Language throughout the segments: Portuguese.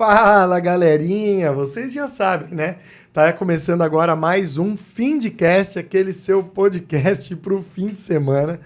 Fala, galerinha! Vocês já sabem, né? Tá começando agora mais um Findcast, aquele seu podcast pro fim de semana.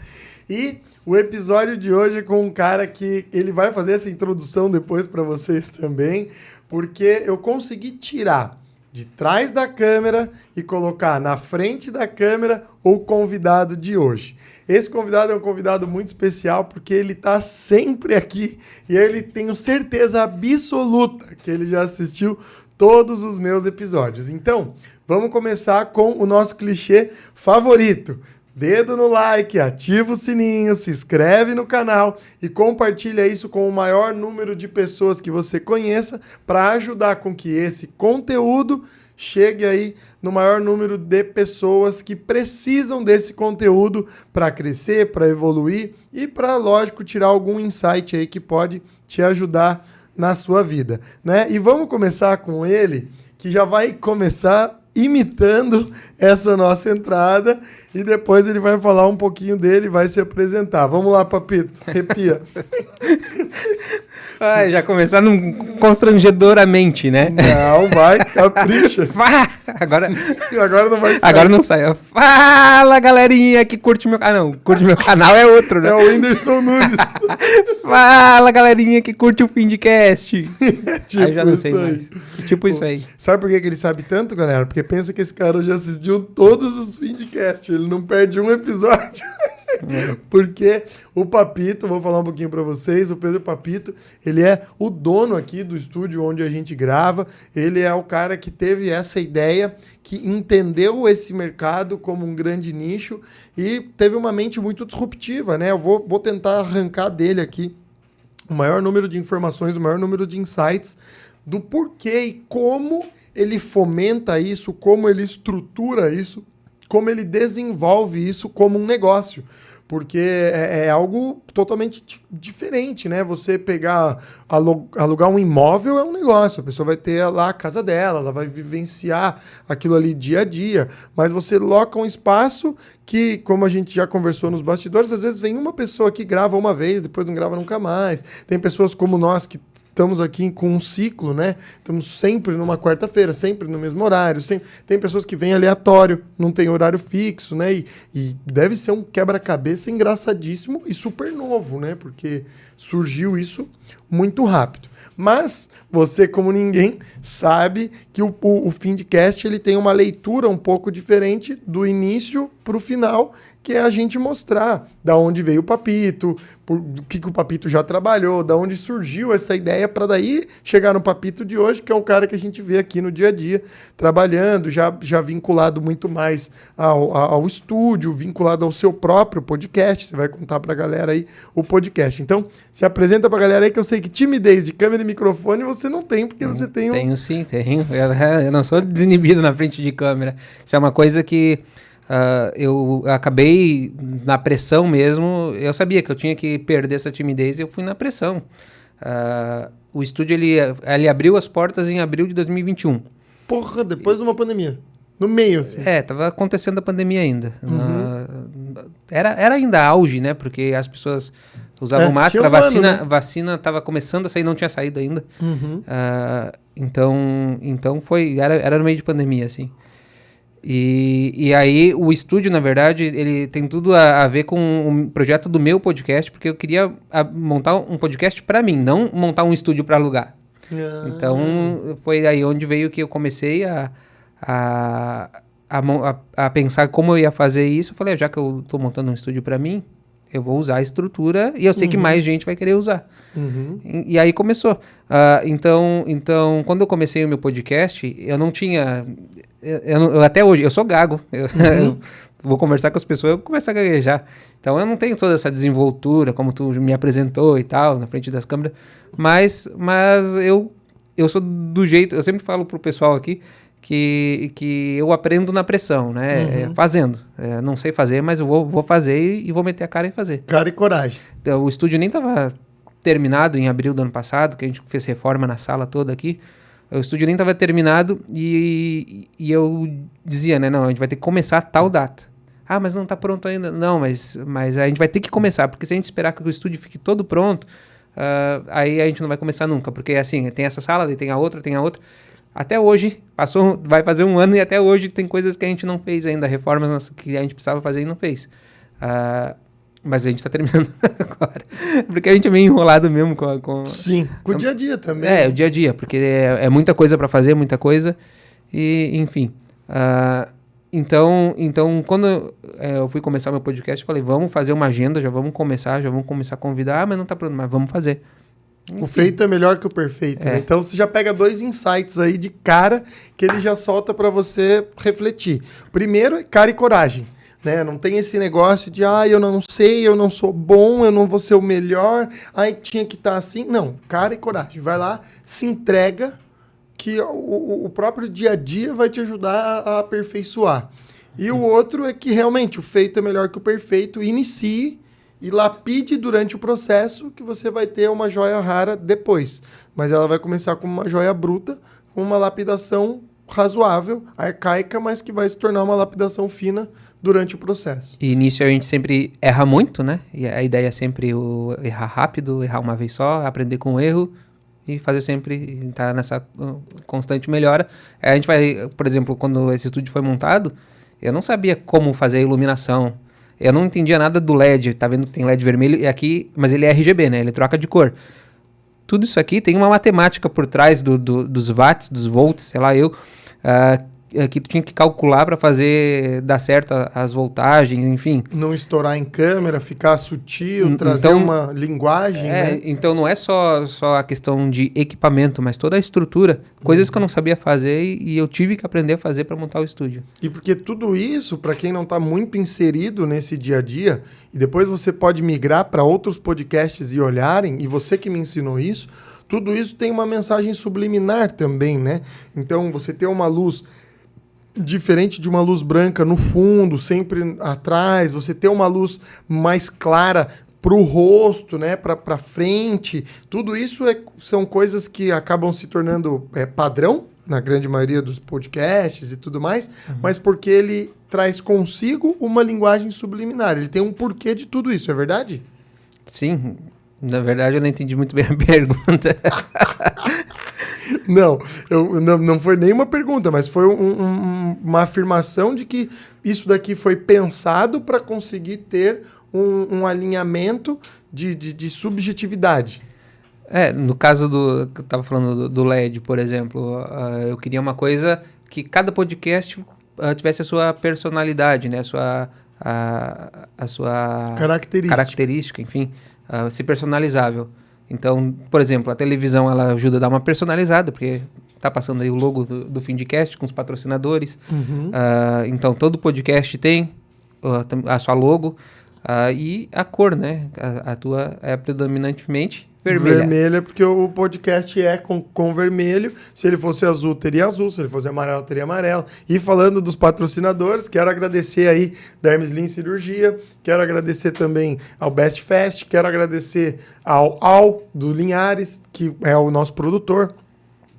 E o episódio de hoje é com um cara que ele vai fazer essa introdução depois para vocês também, porque eu consegui tirar de trás da câmera e colocar na frente da câmera o convidado de hoje. Esse convidado é um convidado muito especial porque ele está sempre aqui e ele tenho certeza absoluta que ele já assistiu todos os meus episódios. Então, vamos começar com o nosso clichê favorito. Dedo no like, ativa o sininho, se inscreve no canal e compartilha isso com o maior número de pessoas que você conheça para ajudar com que esse conteúdo chegue aí no maior número de pessoas que precisam desse conteúdo para crescer, para evoluir e para, lógico, tirar algum insight aí que pode te ajudar na sua vida, né? E vamos começar com ele, que já vai começar imitando essa nossa entrada e depois ele vai falar um pouquinho dele e vai se apresentar. Vamos lá, Papito, arrepia. Já começando constrangedoramente, né? Não, vai, capricha. Agora não vai sair. Agora não sai. Fala, galerinha que curte meu canal. Não, curte meu canal é outro, né? É o Whindersson Nunes. Fala, galerinha que curte o Findcast. Tipo aí já não sei isso aí. mais. Tipo isso aí. Sabe por que ele sabe tanto, galera? Porque pensa que esse cara já assistiu todos os Findcasts. Ele não perde um episódio. Porque o Papito, vou falar um pouquinho para vocês, o Pedro Papito, ele é o dono aqui do estúdio onde a gente grava, ele é o cara que teve essa ideia, que entendeu esse mercado como um grande nicho e teve uma mente muito disruptiva, né? Eu vou tentar arrancar dele aqui o maior número de informações, o maior número de insights do porquê e como ele fomenta isso, como ele estrutura isso, como ele desenvolve isso como um negócio. Porque é algo totalmente diferente, né? Você pegar, alugar um imóvel é um negócio. A pessoa vai ter lá a casa dela, ela vai vivenciar aquilo ali dia a dia. Mas você loca um espaço que, como a gente já conversou nos bastidores, às vezes vem uma pessoa que grava uma vez, depois não grava nunca mais. Tem pessoas como nós que estamos aqui com um ciclo, né? Estamos sempre numa quarta-feira, sempre no mesmo horário. Tem pessoas que vêm aleatório, não tem horário fixo, né? E deve ser um quebra-cabeça engraçadíssimo e super novo, né? Porque surgiu isso muito rápido. Mas você, como ninguém, sabe que o Findcast ele tem uma leitura um pouco diferente do início para o final, que é a gente mostrar da onde veio o Papito, o que o Papito já trabalhou, da onde surgiu essa ideia para daí chegar no Papito de hoje, que é o cara que a gente vê aqui no dia a dia, trabalhando, já vinculado muito mais ao estúdio, vinculado ao seu próprio podcast. Você vai contar para a galera aí o podcast. Então, se apresenta para a galera aí, que eu sei que timidez de câmera e microfone você não tem, porque você tem Tenho sim, tenho. Eu não sou desinibido na frente de câmera. Isso é uma coisa que eu acabei na pressão mesmo. Eu sabia que eu tinha que perder essa timidez e eu fui na pressão. O estúdio ele abriu as portas em abril de 2021. Porra, depois de uma pandemia. No meio, assim. Tava acontecendo a pandemia ainda. Era ainda auge, né? Porque as pessoas usavam máscara, vacina estava começando a sair, não tinha saído ainda. Então era no meio de pandemia, assim. E aí o estúdio, na verdade, ele tem tudo a ver com um projeto do meu podcast, porque eu queria montar um podcast para mim, não montar um estúdio para alugar. Então foi aí onde veio que eu comecei a pensar como eu ia fazer isso. Eu falei, já que eu tô montando um estúdio para mim, eu vou usar a estrutura e eu sei que mais gente vai querer usar. E aí começou. Então, quando eu comecei o meu podcast, eu não tinha... Eu até hoje, eu sou gago. Eu vou conversar com as pessoas, eu começo a gaguejar. Então, eu não tenho toda essa desenvoltura, como tu me apresentou e tal, na frente das câmeras. Mas eu sou do jeito... Eu sempre falo pro pessoal aqui que eu aprendo na pressão, né? Fazendo. Não sei fazer, mas eu vou fazer e vou meter a cara e fazer. Cara e coragem. Então, o estúdio nem estava terminado em abril do ano passado, que a gente fez reforma na sala toda aqui. O estúdio nem estava terminado e eu dizia, né? Não, a gente vai ter que começar a tal data. Ah, mas não está pronto ainda. Não, mas a gente vai ter que começar, porque se a gente esperar que o estúdio fique todo pronto, aí a gente não vai começar nunca. Porque assim, tem essa sala, daí tem a outra. Até hoje, vai fazer 1 ano e até hoje tem coisas que a gente não fez ainda, reformas que a gente precisava fazer e não fez. Mas a gente tá terminando agora. Porque a gente é meio enrolado mesmo com... Sim, com o dia a dia também. O dia a dia, porque é muita coisa para fazer, muita coisa. E, enfim. Então, quando eu fui começar meu podcast, eu falei, vamos fazer uma agenda, já vamos começar a convidar. Mas não tá pronto, mas vamos fazer. Enfim. O feito é melhor que o perfeito. Né? Então, você já pega 2 insights aí de cara que ele já solta para você refletir. Primeiro é cara e coragem. Né? Não tem esse negócio de, eu não sei, eu não sou bom, eu não vou ser o melhor, tinha que estar assim. Não, cara e coragem. Vai lá, se entrega, que o próprio dia a dia vai te ajudar a aperfeiçoar. E o outro é que realmente o feito é melhor que o perfeito. Inicie e lapide durante o processo que você vai ter uma joia rara depois. Mas ela vai começar como uma joia bruta, com uma lapidação razoável, arcaica, mas que vai se tornar uma lapidação fina durante o processo. E nisso a gente sempre erra muito, né? E a ideia é sempre errar rápido, errar uma vez só, aprender com o erro e fazer sempre, estar nessa constante melhora. A gente vai, por exemplo, quando esse estúdio foi montado, eu não sabia como fazer a iluminação. Eu não entendia nada do LED. Tá vendo que tem LED vermelho e aqui, mas ele é RGB, né? Ele troca de cor. Tudo isso aqui tem uma matemática por trás dos watts, dos volts, sei lá, que tu tinha que calcular para fazer dar certo as voltagens, enfim. Não estourar em câmera, ficar sutil, trazer uma linguagem, né? Então não é só a questão de equipamento, mas toda a estrutura, coisas que eu não sabia fazer e eu tive que aprender a fazer para montar o estúdio. E porque tudo isso, para quem não está muito inserido nesse dia a dia, e depois você pode migrar para outros podcasts e olharem, e você que me ensinou isso, tudo isso tem uma mensagem subliminar também, né? Então você ter uma luz diferente de uma luz branca no fundo, sempre atrás, você ter uma luz mais clara para o rosto, né, para frente, tudo isso são coisas que acabam se tornando padrão na grande maioria dos podcasts e tudo mais, mas porque ele traz consigo uma linguagem subliminar, ele tem um porquê de tudo isso, é verdade? Sim, na verdade eu não entendi muito bem a pergunta. Não foi nenhuma pergunta, mas foi uma afirmação de que isso daqui foi pensado para conseguir ter um alinhamento de subjetividade. No caso que eu estava falando do LED, por exemplo, eu queria uma coisa que cada podcast tivesse a sua personalidade, né? A sua característica, enfim, ser personalizável. Então, por exemplo, a televisão ela ajuda a dar uma personalizada, porque tá passando aí o logo do Findcast com os patrocinadores. Então, todo podcast tem a sua logo e a cor, né? A tua é predominantemente vermelha. Vermelha, porque o podcast é com vermelho. Se ele fosse azul, teria azul. Se ele fosse amarelo, teria amarelo. E falando dos patrocinadores, quero agradecer aí da Hermes Lin Cirurgia, quero agradecer também ao Best Fest, quero agradecer ao do Linhares, que é o nosso produtor.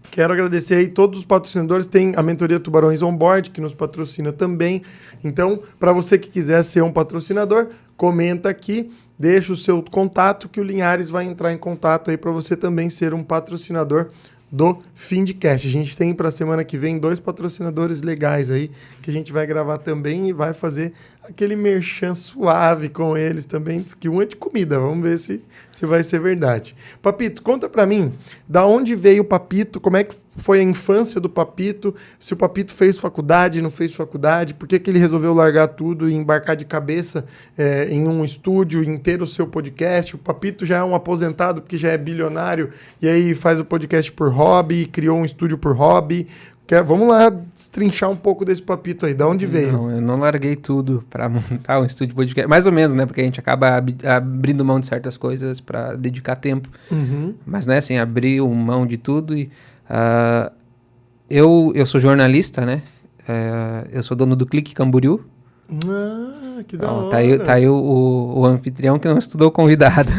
Quero agradecer aí todos os patrocinadores. Tem a mentoria Tubarões On Board, que nos patrocina também. Então, para você que quiser ser um patrocinador, comenta aqui, deixa o seu contato, que o Linhares vai entrar em contato aí para você também ser um patrocinador do Findcast. A gente tem para a semana que vem 2 patrocinadores legais aí, que a gente vai gravar também e vai fazer aquele merchan suave com eles também. Diz que um é de comida, vamos ver se vai ser verdade. Papito, conta para mim, da onde veio o Papito, como é que foi a infância do Papito, se o Papito fez faculdade, não fez faculdade, por que ele resolveu largar tudo e embarcar de cabeça em um estúdio, em ter o seu podcast. O Papito já é um aposentado porque já é bilionário e aí faz o podcast por hobby, criou um estúdio por hobby. Vamos lá destrinchar um pouco desse Papito aí, da onde veio? Não, eu não larguei tudo para montar um estúdio podcast, mais ou menos, né, porque a gente acaba abrindo mão de certas coisas para dedicar tempo, mas né, assim, abrir mão de tudo e eu sou jornalista, né, eu sou dono do Clique Camboriú. Que da hora. Tá aí o anfitrião que não estudou convidado.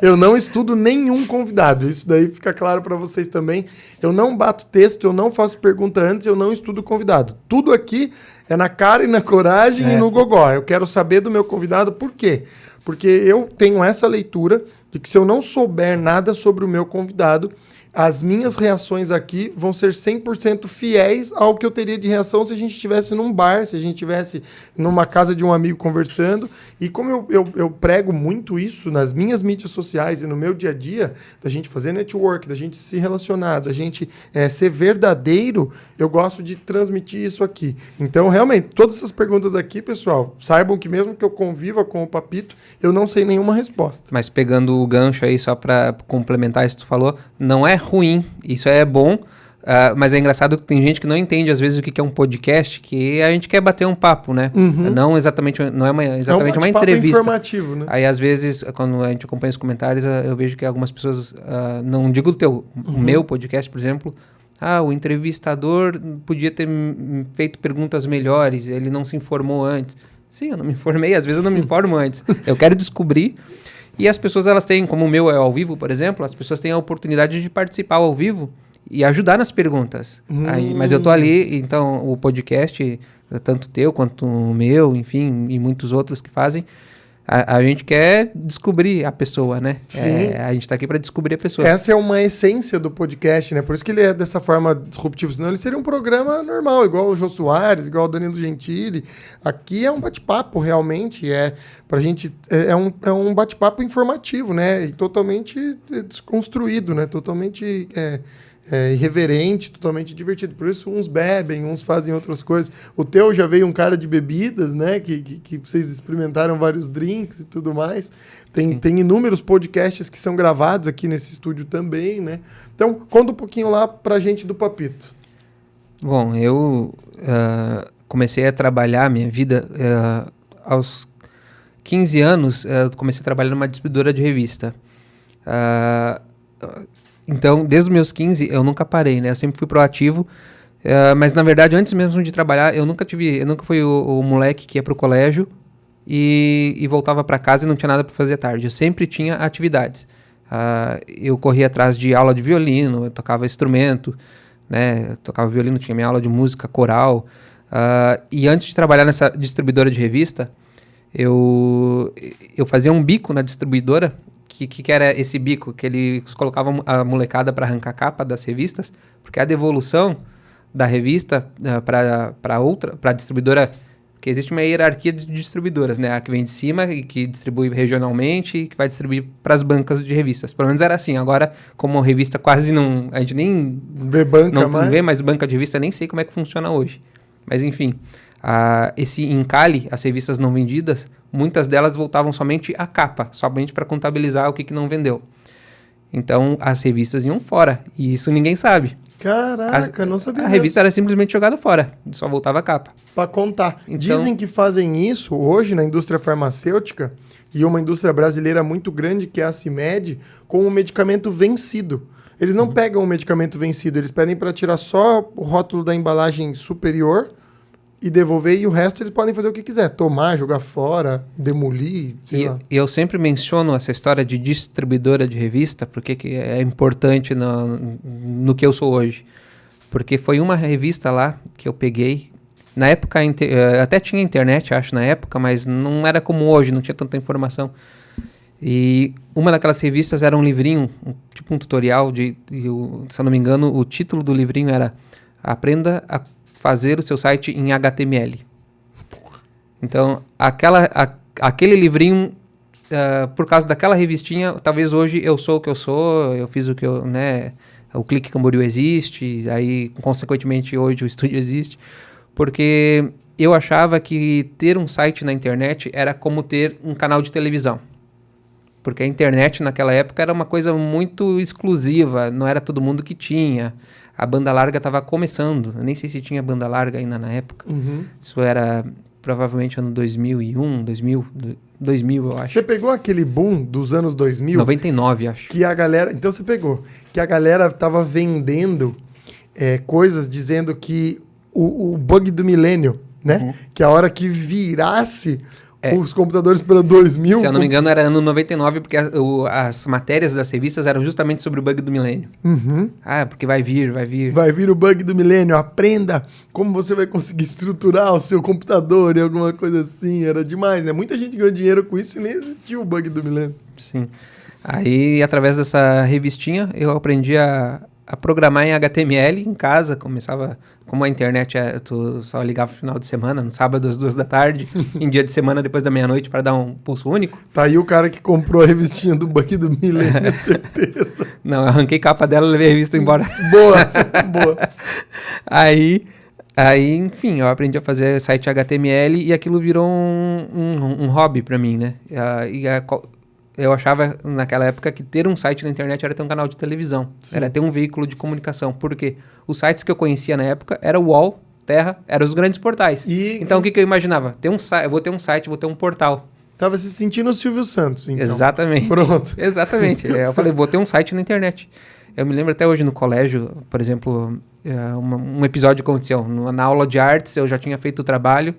Eu não estudo nenhum convidado, isso daí fica claro para vocês também. Eu não bato texto, eu não faço pergunta antes, eu não estudo convidado. Tudo aqui é na cara e na coragem e no gogó. Eu quero saber do meu convidado por quê. Porque eu tenho essa leitura de que se eu não souber nada sobre o meu convidado, as minhas reações aqui vão ser 100% fiéis ao que eu teria de reação se a gente estivesse num bar, se a gente estivesse numa casa de um amigo conversando. E como eu prego muito isso nas minhas mídias sociais e no meu dia a dia, da gente fazer network, da gente se relacionar, da gente ser verdadeiro, eu gosto de transmitir isso aqui. Então, realmente, todas essas perguntas aqui, pessoal, saibam que mesmo que eu conviva com o Papito, eu não sei nenhuma resposta. Mas pegando o gancho aí, só para complementar isso que tu falou, não é ruim, isso é bom, mas é engraçado que tem gente que não entende às vezes o que é um podcast, que a gente quer bater um papo, né? Não exatamente, não é exatamente uma entrevista. Informativo, né? Aí às vezes, quando a gente acompanha os comentários, eu vejo que algumas pessoas, não digo o meu podcast, por exemplo, o entrevistador podia ter feito perguntas melhores, ele não se informou antes. Sim, eu não me informei, às vezes eu não me informo antes. Eu quero descobrir. E as pessoas, elas têm, como o meu é ao vivo, por exemplo, as pessoas têm a oportunidade de participar ao vivo e ajudar nas perguntas. Aí, mas eu tô ali, então o podcast, tanto teu quanto o meu, enfim, e muitos outros que fazem, a gente quer descobrir a pessoa, né? Sim. A gente tá aqui para descobrir a pessoa. Essa é uma essência do podcast, né? Por isso que ele é dessa forma disruptivo. Senão ele seria um programa normal, igual o Jô Soares, igual o Danilo Gentili. Aqui é um bate-papo, realmente. Pra gente, é um bate-papo informativo, né? E totalmente desconstruído, né? Totalmente irreverente, totalmente divertido. Por isso uns bebem, uns fazem outras coisas. O teu já veio um cara de bebidas, né? Que vocês experimentaram vários drinks e tudo mais. Tem inúmeros podcasts que são gravados aqui nesse estúdio também, né? Então, conta um pouquinho lá pra gente do Papito. Bom, eu comecei a trabalhar minha vida aos 15 anos, comecei a trabalhar numa distribuidora de revista. Então, desde os meus 15, eu nunca parei, né? Eu sempre fui proativo. Mas, na verdade, antes mesmo de trabalhar, eu nunca fui o moleque que ia pro colégio e voltava para casa e não tinha nada para fazer à tarde. Eu sempre tinha atividades. Eu corria atrás de aula de violino, eu tocava instrumento, né? Eu tocava violino, tinha minha aula de música coral. E antes de trabalhar nessa distribuidora de revista, eu fazia um bico na distribuidora. Que era esse bico? Que eles colocavam a molecada para arrancar a capa das revistas, porque a devolução da revista para a distribuidora, que existe uma hierarquia de distribuidoras, né? A que vem de cima e que distribui regionalmente e que vai distribuir para as bancas de revistas. Pelo menos era assim. Agora, como a revista quase não... A gente nem não vê mais banca de revista, nem sei como é que funciona hoje. Mas enfim, esse encalhe, as revistas não vendidas, muitas delas voltavam somente à capa, somente para contabilizar o que não vendeu. Então, as revistas iam fora, e isso ninguém sabe. Caraca, não sabia. A revista era simplesmente jogada fora, só voltava a capa. Para contar. Então, dizem que fazem isso hoje na indústria farmacêutica, e uma indústria brasileira muito grande, que é a CIMED, com o medicamento vencido. Eles não pegam o medicamento vencido, eles pedem para tirar só o rótulo da embalagem superior e devolver, e o resto eles podem fazer o que quiser. Tomar, jogar fora, demolir, sei lá. E eu sempre menciono essa história de distribuidora de revista, porque que é importante no que eu sou hoje. Porque foi uma revista lá que eu peguei. Na época, até tinha internet, acho, na época, mas não era como hoje, não tinha tanta informação. E uma daquelas revistas era um livrinho, tipo um tutorial, se eu não me engano, o título do livrinho era Aprenda a fazer o seu site em HTML. Então, aquele livrinho, por causa daquela revistinha, talvez hoje eu sou o que eu sou, eu fiz o que eu, né, o Clique Camboriú existe, aí, consequentemente, hoje o estúdio existe, porque eu achava que ter um site na internet era como ter um canal de televisão. Porque a internet naquela época era uma coisa muito exclusiva, não era todo mundo que tinha. A banda larga estava começando, eu nem sei se tinha banda larga ainda na época. Isso era provavelmente ano 2001, 2000 eu acho. Você pegou aquele boom dos anos 2000? 99, acho. Que a galera... Então você pegou. Que a galera estava vendendo coisas dizendo que o bug do milênio, né? Que a hora que virasse... Os computadores para 2000... Se eu não me engano, era ano 99, porque as matérias das revistas eram justamente sobre o bug do milênio. Porque vai vir. Vai vir o bug do milênio, aprenda como você vai conseguir estruturar o seu computador e alguma coisa assim. Era demais, né? Muita gente ganhou dinheiro com isso e nem existiu o bug do milênio. Sim. Aí, através dessa revistinha, eu aprendi a programar em HTML em casa. Começava, como a internet tu só ligava no final de semana, no sábado às 2 da tarde, em dia de semana depois da meia-noite para dar um pulso único. Tá aí o cara que comprou a revistinha do Banco do Milênio, certeza. Não, eu arranquei capa dela e levei a revista embora. Boa, boa. Aí, enfim, eu aprendi a fazer site HTML e aquilo virou um hobby para mim, né? Eu achava naquela época que ter um site na internet era ter um canal de televisão. Sim. Era ter um veículo de comunicação. Por quê? Os sites que eu conhecia na época era o UOL, Terra, eram os grandes portais. Então o que eu imaginava? Eu vou ter um site, vou ter um portal. Tava se sentindo o Silvio Santos, então. Exatamente. Pronto. Exatamente. Eu falei, vou ter um site na internet. Eu me lembro até hoje no colégio, por exemplo, um episódio aconteceu. Na aula de artes, eu já tinha feito o trabalho,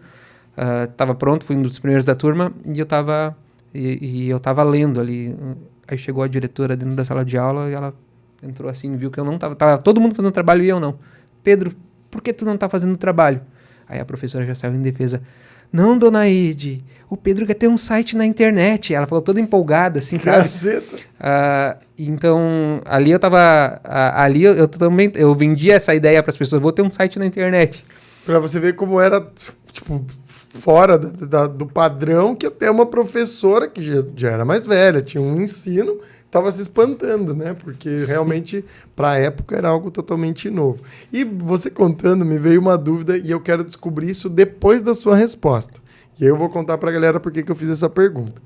estava pronto, fui um dos primeiros da turma, e eu estava lendo ali. Aí chegou a diretora dentro da sala de aula e ela entrou assim, viu que eu não estava... Tava todo mundo fazendo trabalho e eu não. Pedro, por que tu não está fazendo trabalho? Aí a professora já saiu em defesa. Não, dona Ide, o Pedro quer ter um site na internet. Ela falou toda empolgada, assim, sabe? Então, ali eu tava... ali eu também... Eu vendia essa ideia para as pessoas. Vou ter um site na internet. Para você ver como era, tipo, fora do padrão, que até uma professora que já era mais velha, tinha um ensino, estava se espantando, né? Porque realmente, para a época, era algo totalmente novo. E você contando, me veio uma dúvida e eu quero descobrir isso depois da sua resposta. E aí eu vou contar para a galera por que eu fiz essa pergunta.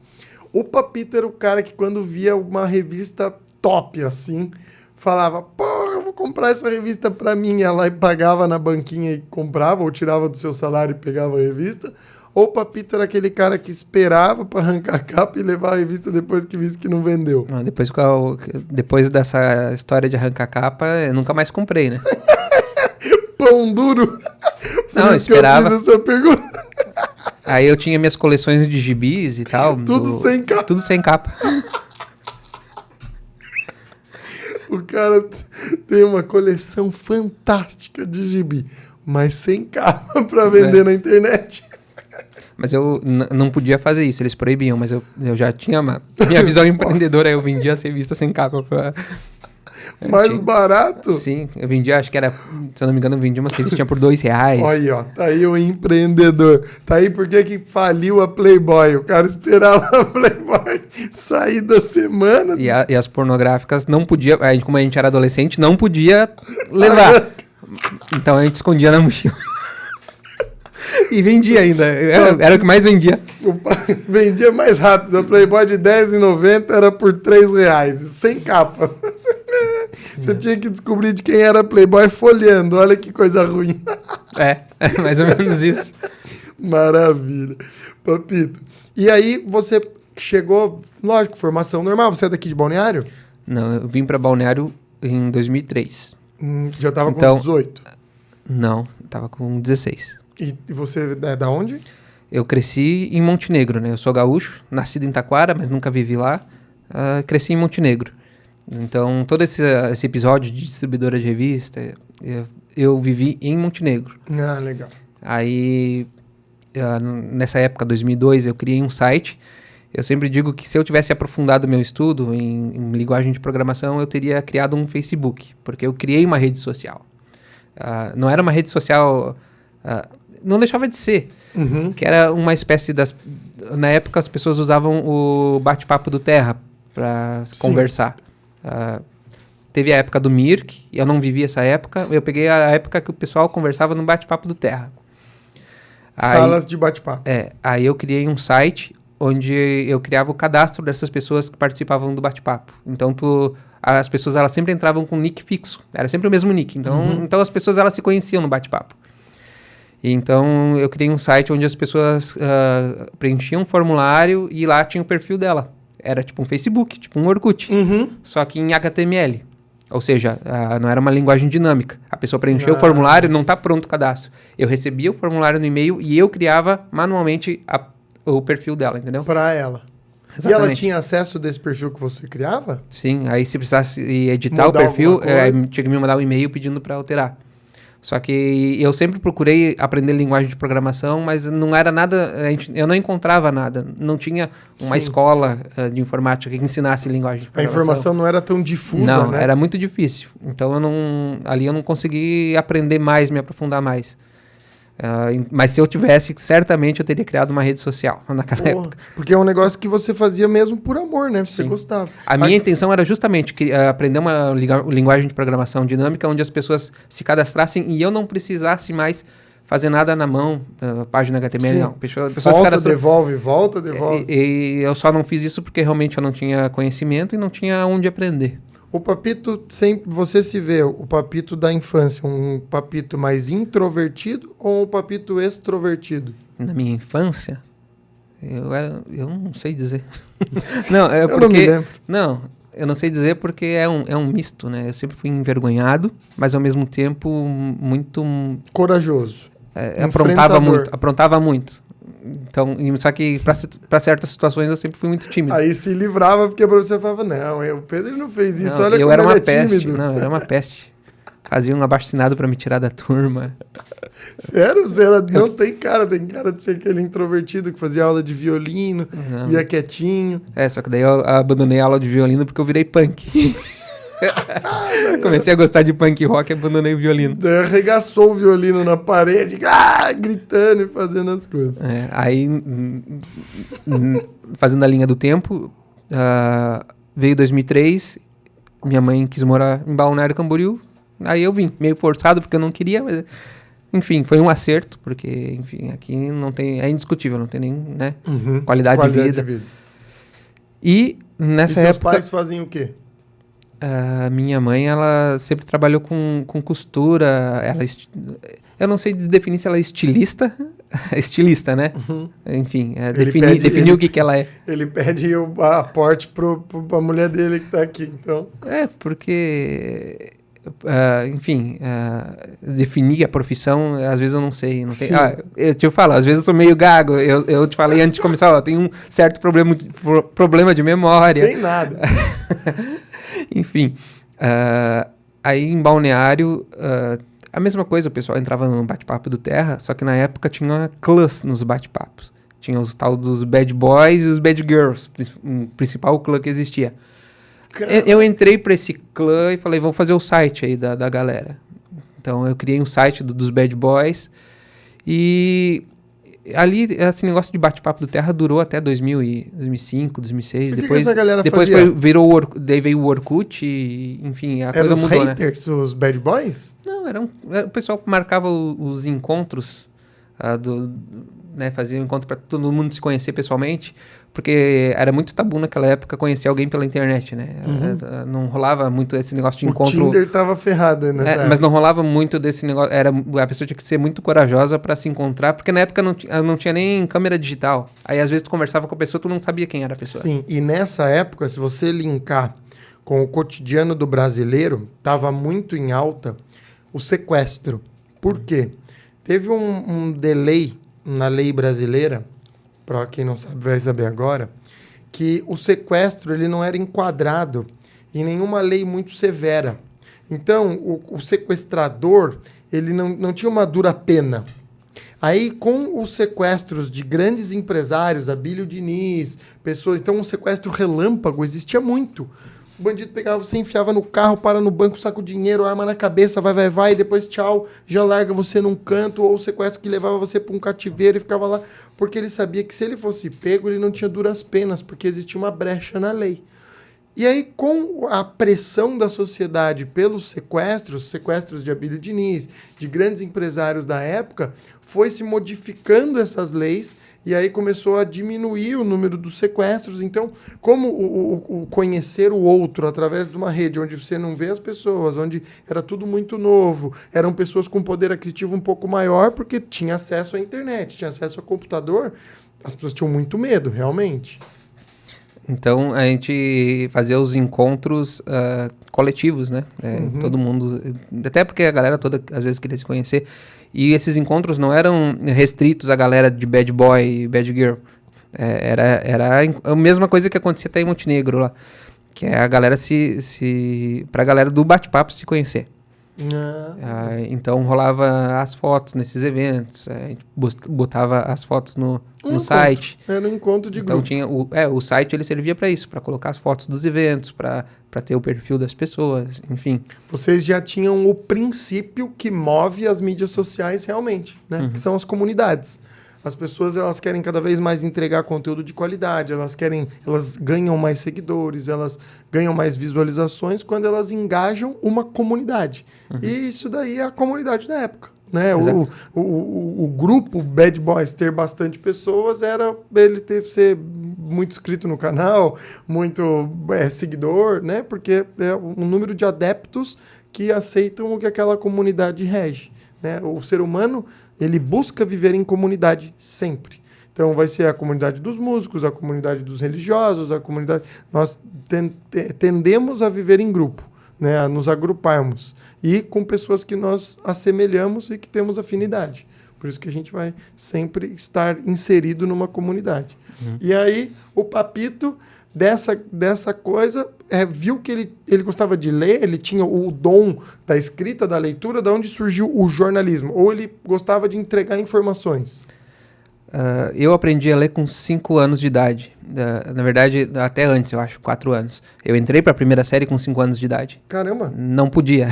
O Papito era o cara que, quando via uma revista top, assim, falava, porra, eu vou comprar essa revista pra mim. Ela pagava na banquinha e comprava, ou tirava do seu salário e pegava a revista. Ou o Papito era aquele cara que esperava pra arrancar a capa e levar a revista depois que visse que não vendeu. Não, depois dessa história de arrancar a capa, eu nunca mais comprei, né? Pão duro. Não, eu esperava. Que eu fiz essa pergunta. Aí eu tinha minhas coleções de gibis e tal. Tudo sem capa. Tudo sem capa. O cara tem uma coleção fantástica de gibi, mas sem capa para vender na internet. Mas eu não podia fazer isso, eles proibiam, mas eu já tinha minha visão empreendedora, eu vendia as revistas sem capa. Mais barato? Sim, eu vendia, acho que era, se eu não me engano, eu vendia uma revistinha por R$2. Olha aí, ó, tá aí o empreendedor. Tá aí porque que faliu a Playboy. O cara esperava a Playboy sair da semana. E as pornográficas não podia, como a gente era adolescente, não podia levar. Então a gente escondia na mochila. E vendia ainda, era o que mais vendia. Vendia mais rápido. A Playboy de R$10,90 era por R$3, sem capa. Você tinha que descobrir de quem era a Playboy folheando. Olha que coisa ruim. Mais ou menos isso. Maravilha. Papito. E aí você chegou, lógico, formação normal. Você é daqui de Balneário? Não, eu vim para Balneário em 2003. Já tava com 18? Não, tava com 16. E você é da onde? Eu cresci em Montenegro, né? Eu sou gaúcho, nascido em Taquara, mas nunca vivi lá. Cresci em Montenegro. Então, todo esse episódio de distribuidora de revista, eu vivi em Montenegro. Ah, legal. Aí, nessa época, 2002, eu criei um site. Eu sempre digo que se eu tivesse aprofundado meu estudo em linguagem de programação, eu teria criado um Facebook, porque eu criei uma rede social. Não era uma rede social... não deixava de ser, que era uma espécie na época as pessoas usavam o bate-papo do Terra para conversar. Teve a época do Mirk, eu não vivi essa época, eu peguei a época que o pessoal conversava no bate-papo do Terra. Salas de bate-papo. Aí eu criei um site onde eu criava o cadastro dessas pessoas que participavam do bate-papo. Então as pessoas elas sempre entravam com um nick fixo, era sempre o mesmo nick, então as pessoas elas se conheciam no bate-papo. Então, eu criei um site onde as pessoas preenchiam um formulário e lá tinha o perfil dela. Era tipo um Facebook, tipo um Orkut, só que em HTML. Ou seja, não era uma linguagem dinâmica. A pessoa preencheu o formulário, não está pronto o cadastro. Eu recebia o formulário no e-mail e eu criava manualmente o perfil dela, entendeu? Para ela. Exatamente. E ela tinha acesso desse perfil que você criava? Sim, aí se precisasse editar o perfil, tinha que me mandar um e-mail pedindo para alterar. Só que eu sempre procurei aprender linguagem de programação, mas não era nada, eu não encontrava nada. Não tinha uma escola de informática que ensinasse linguagem de programação. A informação não era tão difusa, não, né? era muito difícil. Então ali eu não consegui aprender mais, me aprofundar mais. Mas se eu tivesse, certamente eu teria criado uma rede social naquela época. Porque é um negócio que você fazia mesmo por amor, né? Você gostava. A minha intenção era justamente aprender uma linguagem de programação dinâmica onde as pessoas se cadastrassem e eu não precisasse mais fazer nada na mão, página HTML, não. Volta, devolve. E eu só não fiz isso porque realmente eu não tinha conhecimento e não tinha onde aprender. O Papito, sempre você se vê, o Papito da infância, um Papito mais introvertido ou um Papito extrovertido? Na minha infância, eu não sei dizer. Não, é eu porque... não me lembro. Não, eu não sei dizer porque é um misto, né? Eu sempre fui envergonhado, mas ao mesmo tempo muito... Corajoso. Aprontava muito. Então, só que para certas situações eu sempre fui muito tímido. Aí se livrava porque o professor falava, não, o Pedro não fez isso, olha eu como era ele uma é peste. tímido. Não, eu era uma peste. Fazia um abaixo-assinado para me tirar da turma. Sério? Não tem cara de ser aquele introvertido que fazia aula de violino, ia quietinho. Só que daí eu abandonei a aula de violino porque eu virei punk. Comecei a gostar de punk rock e abandonei o violino. Daí arregaçou o violino na parede, gritando e fazendo as coisas. Aí, fazendo a linha do tempo, veio 2003, minha mãe quis morar em Balneário Camboriú, aí eu vim, meio forçado porque eu não queria, mas, enfim, foi um acerto, porque, enfim, aqui não tem, é indiscutível, não tem nem, né, qualidade de vida. E nessa época... seus pais fazem o quê? A minha mãe, ela sempre trabalhou com costura, eu não sei definir se ela é estilista, né? Enfim, definir o que ela é. Ele pede o aporte pra mulher dele que tá aqui, então. Porque, enfim, definir a profissão, às vezes eu não sei. Eu te falo, às vezes eu sou meio gago, eu te falei antes de começar, eu tenho um certo problema de memória. Tem nada. Enfim, aí em Balneário, a mesma coisa, o pessoal entrava no bate-papo do Terra, só que na época tinha clãs nos bate-papos. Tinha os tal dos bad boys e os bad girls, o principal clã que existia. Eu entrei para esse clã e falei, vamos fazer o site aí da galera. Então eu criei um site dos bad boys e... Ali, esse negócio de bate-papo do Terra durou até 2005, 2006. Depois daí veio o Orkut e, enfim, a coisa mudou, né? Eram os haters, os bad boys? Não, o pessoal marcava os encontros, né, fazia um encontro para todo mundo se conhecer pessoalmente, porque era muito tabu naquela época conhecer alguém pela internet, né? Não rolava muito esse negócio de encontro. O Tinder tava ferrado nessa época. Mas não rolava muito desse negócio. A pessoa tinha que ser muito corajosa para se encontrar, porque na época não tinha nem câmera digital. Aí às vezes tu conversava com a pessoa, tu não sabia quem era a pessoa. Sim, e nessa época, se você linkar com o cotidiano do brasileiro, tava muito em alta o sequestro. Por quê? Teve um delay na lei brasileira, para quem não sabe vai saber agora, que o sequestro ele não era enquadrado em nenhuma lei muito severa. Então, o sequestrador ele não tinha uma dura pena. Aí, com os sequestros de grandes empresários, Abílio Diniz, pessoas... Então, um sequestro relâmpago existia muito. O bandido pegava, você enfiava no carro, para no banco, saca o dinheiro, arma na cabeça, vai, e depois tchau, já larga você num canto, ou o sequestro que levava você para um cativeiro e ficava lá, porque ele sabia que se ele fosse pego, ele não tinha duras penas, porque existia uma brecha na lei. E aí, com a pressão da sociedade pelos sequestros de Abílio Diniz, de grandes empresários da época, foi se modificando essas leis e aí começou a diminuir o número dos sequestros. Então, como o conhecer o outro através de uma rede onde você não vê as pessoas, onde era tudo muito novo, eram pessoas com poder aquisitivo um pouco maior porque tinha acesso à internet, tinha acesso ao computador, as pessoas tinham muito medo, realmente. Então, a gente fazia os encontros coletivos, né? Todo mundo... Até porque a galera toda, às vezes, queria se conhecer. E esses encontros não eram restritos à galera de bad boy e bad girl. Era a mesma coisa que acontecia até em Montenegro lá. Que é a galera pra galera do bate-papo se conhecer. Então rolava as fotos nesses eventos, a gente botava as fotos no site. Era um encontro de então grupo. Tinha o site ele servia para isso, para colocar as fotos dos eventos, para ter o perfil das pessoas, enfim. Vocês já tinham o princípio que move as mídias sociais realmente, né? Que são as comunidades. As pessoas elas querem cada vez mais entregar conteúdo de qualidade, elas ganham mais seguidores, elas ganham mais visualizações quando elas engajam uma comunidade. E isso daí é a comunidade da época. Né? O grupo Bad Boys ter bastante pessoas era ele ser muito inscrito no canal, muito seguidor, né? Porque é um número de adeptos que aceitam o que aquela comunidade rege. Né? O ser humano ele busca viver em comunidade sempre. Então vai ser a comunidade dos músicos, a comunidade dos religiosos, a comunidade... Nós tendemos a viver em grupo, né? A nos agruparmos. E com pessoas que nós assemelhamos e que temos afinidade. Por isso que a gente vai sempre estar inserido numa comunidade. E aí o Papito, dessa coisa, viu que ele gostava de ler, ele tinha o dom da escrita, da leitura, de onde surgiu o jornalismo? Ou ele gostava de entregar informações? Eu aprendi a ler com 5 anos de idade. Na verdade, até antes, eu acho, 4 anos. Eu entrei para a primeira série com 5 anos de idade. Caramba! Não podia.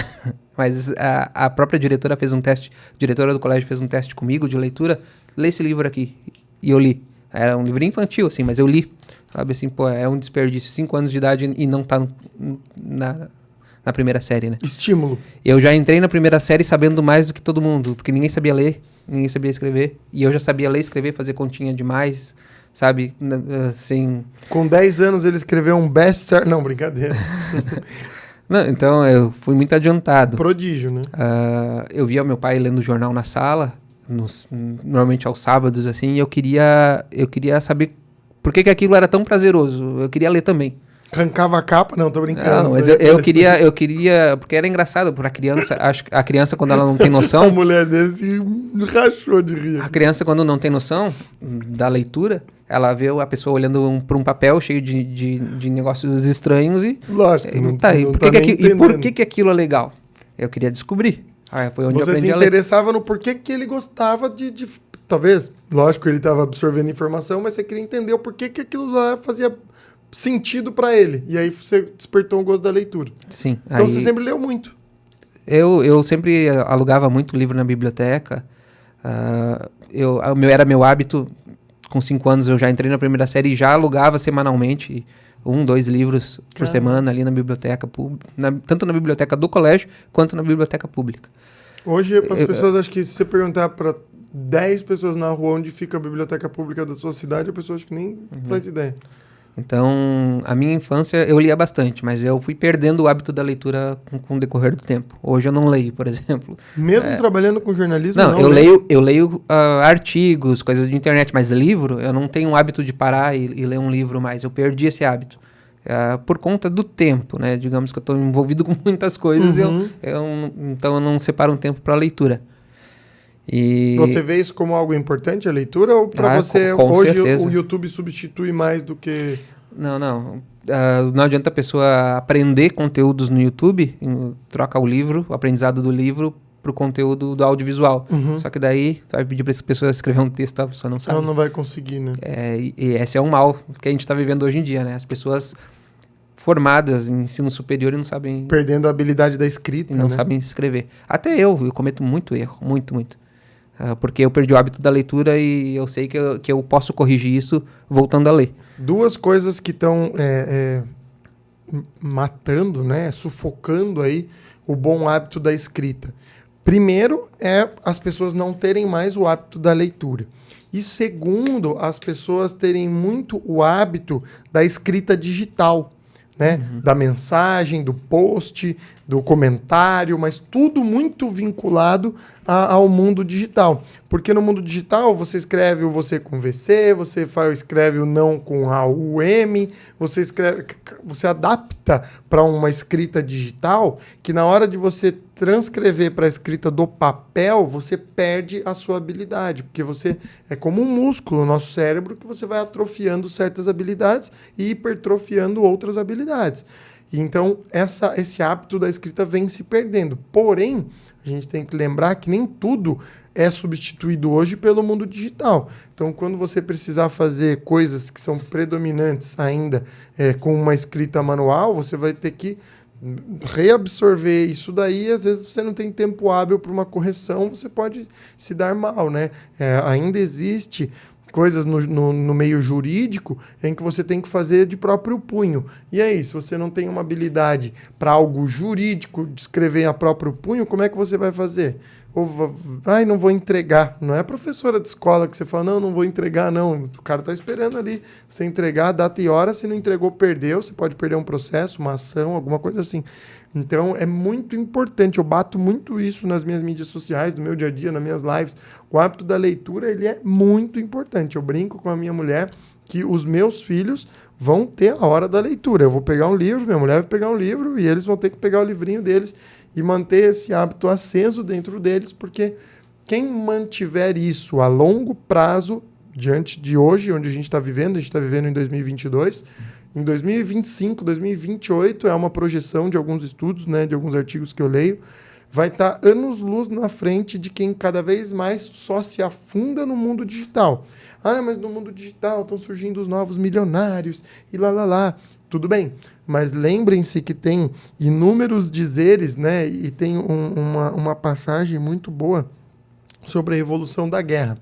Mas a própria diretora fez um teste, a diretora do colégio fez um teste comigo de leitura. Lê esse livro aqui. E eu li. Era um livro infantil, assim, mas eu li. Sabe assim, pô, é um desperdício. 5 anos de idade e não tá na primeira série, né? Estímulo. Eu já entrei na primeira série sabendo mais do que todo mundo, porque ninguém sabia ler, ninguém sabia escrever. E eu já sabia ler, escrever, fazer continha demais, sabe? Assim... Com 10 anos ele escreveu um best-seller... Não, brincadeira. Não, então eu fui muito adiantado. Prodígio, né? Eu via meu pai lendo jornal na sala, normalmente aos sábados, assim, e eu queria saber por que aquilo era tão prazeroso. Eu queria ler também. Arrancava a capa? Não, tô brincando. Não, mas eu queria, porque era engraçado para a criança quando ela não tem noção. A mulher desse rachou de rir. A criança quando não tem noção da leitura, ela vê a pessoa olhando para um papel cheio de negócios estranhos e... Lógico, por que aquilo é legal? Eu queria descobrir. Foi onde eu aprendi a ler. Você se interessava no porquê que ele gostava de... Talvez, lógico, ele estava absorvendo informação, mas você queria entender o porquê que aquilo lá fazia sentido para ele. E aí você despertou um gosto da leitura. Sim. Então você sempre leu muito. Eu sempre alugava muito livro na biblioteca. Era meu hábito. Com 5 anos eu já entrei na primeira série e já alugava semanalmente 1, 2 livros por semana ali na biblioteca pública. Tanto na biblioteca do colégio quanto na biblioteca pública. Hoje as pessoas, acho que se você perguntar para 10 pessoas na rua onde fica a biblioteca pública da sua cidade, a pessoa acho que nem faz ideia. Então, a minha infância eu lia bastante, mas eu fui perdendo o hábito da leitura com o decorrer do tempo. Hoje eu não leio, por exemplo. Mesmo trabalhando com jornalismo? Não, eu leio artigos, coisas de internet, mas livro, eu não tenho o hábito de parar e ler um livro mais. Eu perdi esse hábito. Por conta do tempo, né? Digamos que eu estou envolvido com muitas coisas, então eu não separo um tempo para leitura. E... Você vê isso como algo importante, a leitura? Ou para você, com hoje, certeza, o YouTube substitui mais do que... Não. Não adianta a pessoa aprender conteúdos no YouTube, troca o livro, o aprendizado do livro, para o conteúdo do audiovisual. Só que daí, você vai pedir para essa pessoa escrever um texto, a pessoa não sabe. Ela não vai conseguir, né? E esse é um mal que a gente está vivendo hoje em dia, né? As pessoas formadas em ensino superior e não sabem... Perdendo a habilidade da escrita, e não sabem escrever. Até eu cometo muito erro, muito. Porque eu perdi o hábito da leitura e eu sei que eu posso corrigir isso voltando a ler. 2 coisas que estão matando, né, sufocando aí o bom hábito da escrita. Primeiro as pessoas não terem mais o hábito da leitura. E segundo, as pessoas terem muito o hábito da escrita digital. Né? Da mensagem, do post, do comentário, mas tudo muito vinculado ao mundo digital. Porque no mundo digital você escreve o você com VC, você escreve o não com a UM, você adapta para uma escrita digital que na hora de você transcrever para a escrita do papel, você perde a sua habilidade, porque você é como um músculo no nosso cérebro que você vai atrofiando certas habilidades e hipertrofiando outras habilidades. Então, esse hábito da escrita vem se perdendo. Porém, a gente tem que lembrar que nem tudo é substituído hoje pelo mundo digital. Então, quando você precisar fazer coisas que são predominantes ainda com uma escrita manual, você vai ter que reabsorver isso daí. Às vezes você não tem tempo hábil para uma correção, você pode se dar mal, né? Ainda existe coisas no meio jurídico em que você tem que fazer de próprio punho. E aí, se você não tem uma habilidade para algo jurídico, de escrever a próprio punho, como é que você vai fazer? Ou não vou entregar. Não é a professora de escola que você fala, não vou entregar, não. O cara está esperando ali você entregar, data e hora. Se não entregou, perdeu. Você pode perder um processo, uma ação, alguma coisa assim. Então, é muito importante. Eu bato muito isso nas minhas mídias sociais, no meu dia a dia, nas minhas lives. O hábito da leitura, ele é muito importante. Eu brinco com a minha mulher que os meus filhos vão ter a hora da leitura. Eu vou pegar um livro, minha mulher vai pegar um livro e eles vão ter que pegar o livrinho deles e manter esse hábito aceso dentro deles, porque quem mantiver isso a longo prazo, diante de hoje, onde a gente está vivendo em 2022, em 2025, 2028, é uma projeção de alguns estudos, né, de alguns artigos que eu leio, vai estar anos-luz na frente de quem cada vez mais só se afunda no mundo digital. Mas no mundo digital estão surgindo os novos milionários e lá. Tudo bem, mas lembrem-se que tem inúmeros dizeres, né? E tem uma passagem muito boa sobre a evolução da guerra.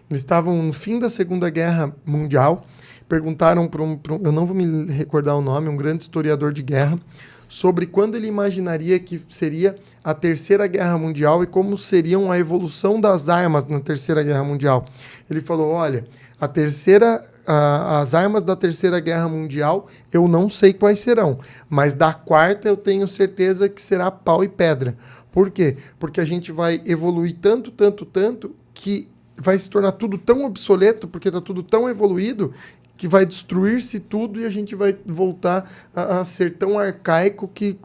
Eles estavam no fim da Segunda Guerra Mundial, perguntaram para eu não vou me recordar o nome, um grande historiador de guerra, sobre quando ele imaginaria que seria a Terceira Guerra Mundial e como seriam a evolução das armas na Terceira Guerra Mundial. Ele falou, olha, as armas da Terceira Guerra Mundial eu não sei quais serão, mas da quarta eu tenho certeza que será pau e pedra. Por quê? Porque a gente vai evoluir tanto, que vai se tornar tudo tão obsoleto, porque está tudo tão evoluído, que vai destruir-se tudo e a gente vai voltar a ser tão arcaico que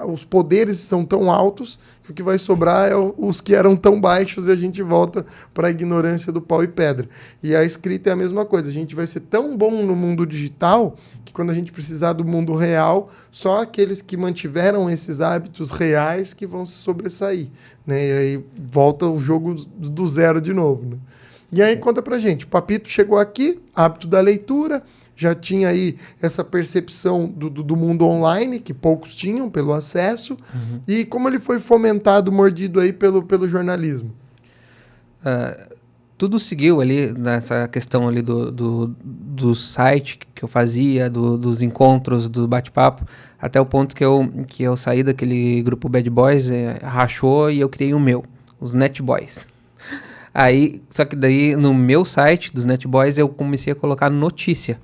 os poderes são tão altos que o que vai sobrar é os que eram tão baixos e a gente volta para a ignorância do pau e pedra. E a escrita é a mesma coisa. A gente vai ser tão bom no mundo digital que quando a gente precisar do mundo real, só aqueles que mantiveram esses hábitos reais que vão se sobressair, né? E aí volta o jogo do zero de novo, né? E aí conta pra gente, o Papito chegou aqui, hábito da leitura, já tinha aí essa percepção do mundo online, que poucos tinham pelo acesso, e como ele foi fomentado, mordido aí pelo jornalismo? Tudo seguiu ali nessa questão ali do site que eu fazia, dos encontros, do bate-papo, até o ponto que eu saí daquele grupo Bad Boys, rachou e eu criei o meu, os Net Boys. Aí, só que daí no meu site dos Net Boys eu comecei a colocar notícia.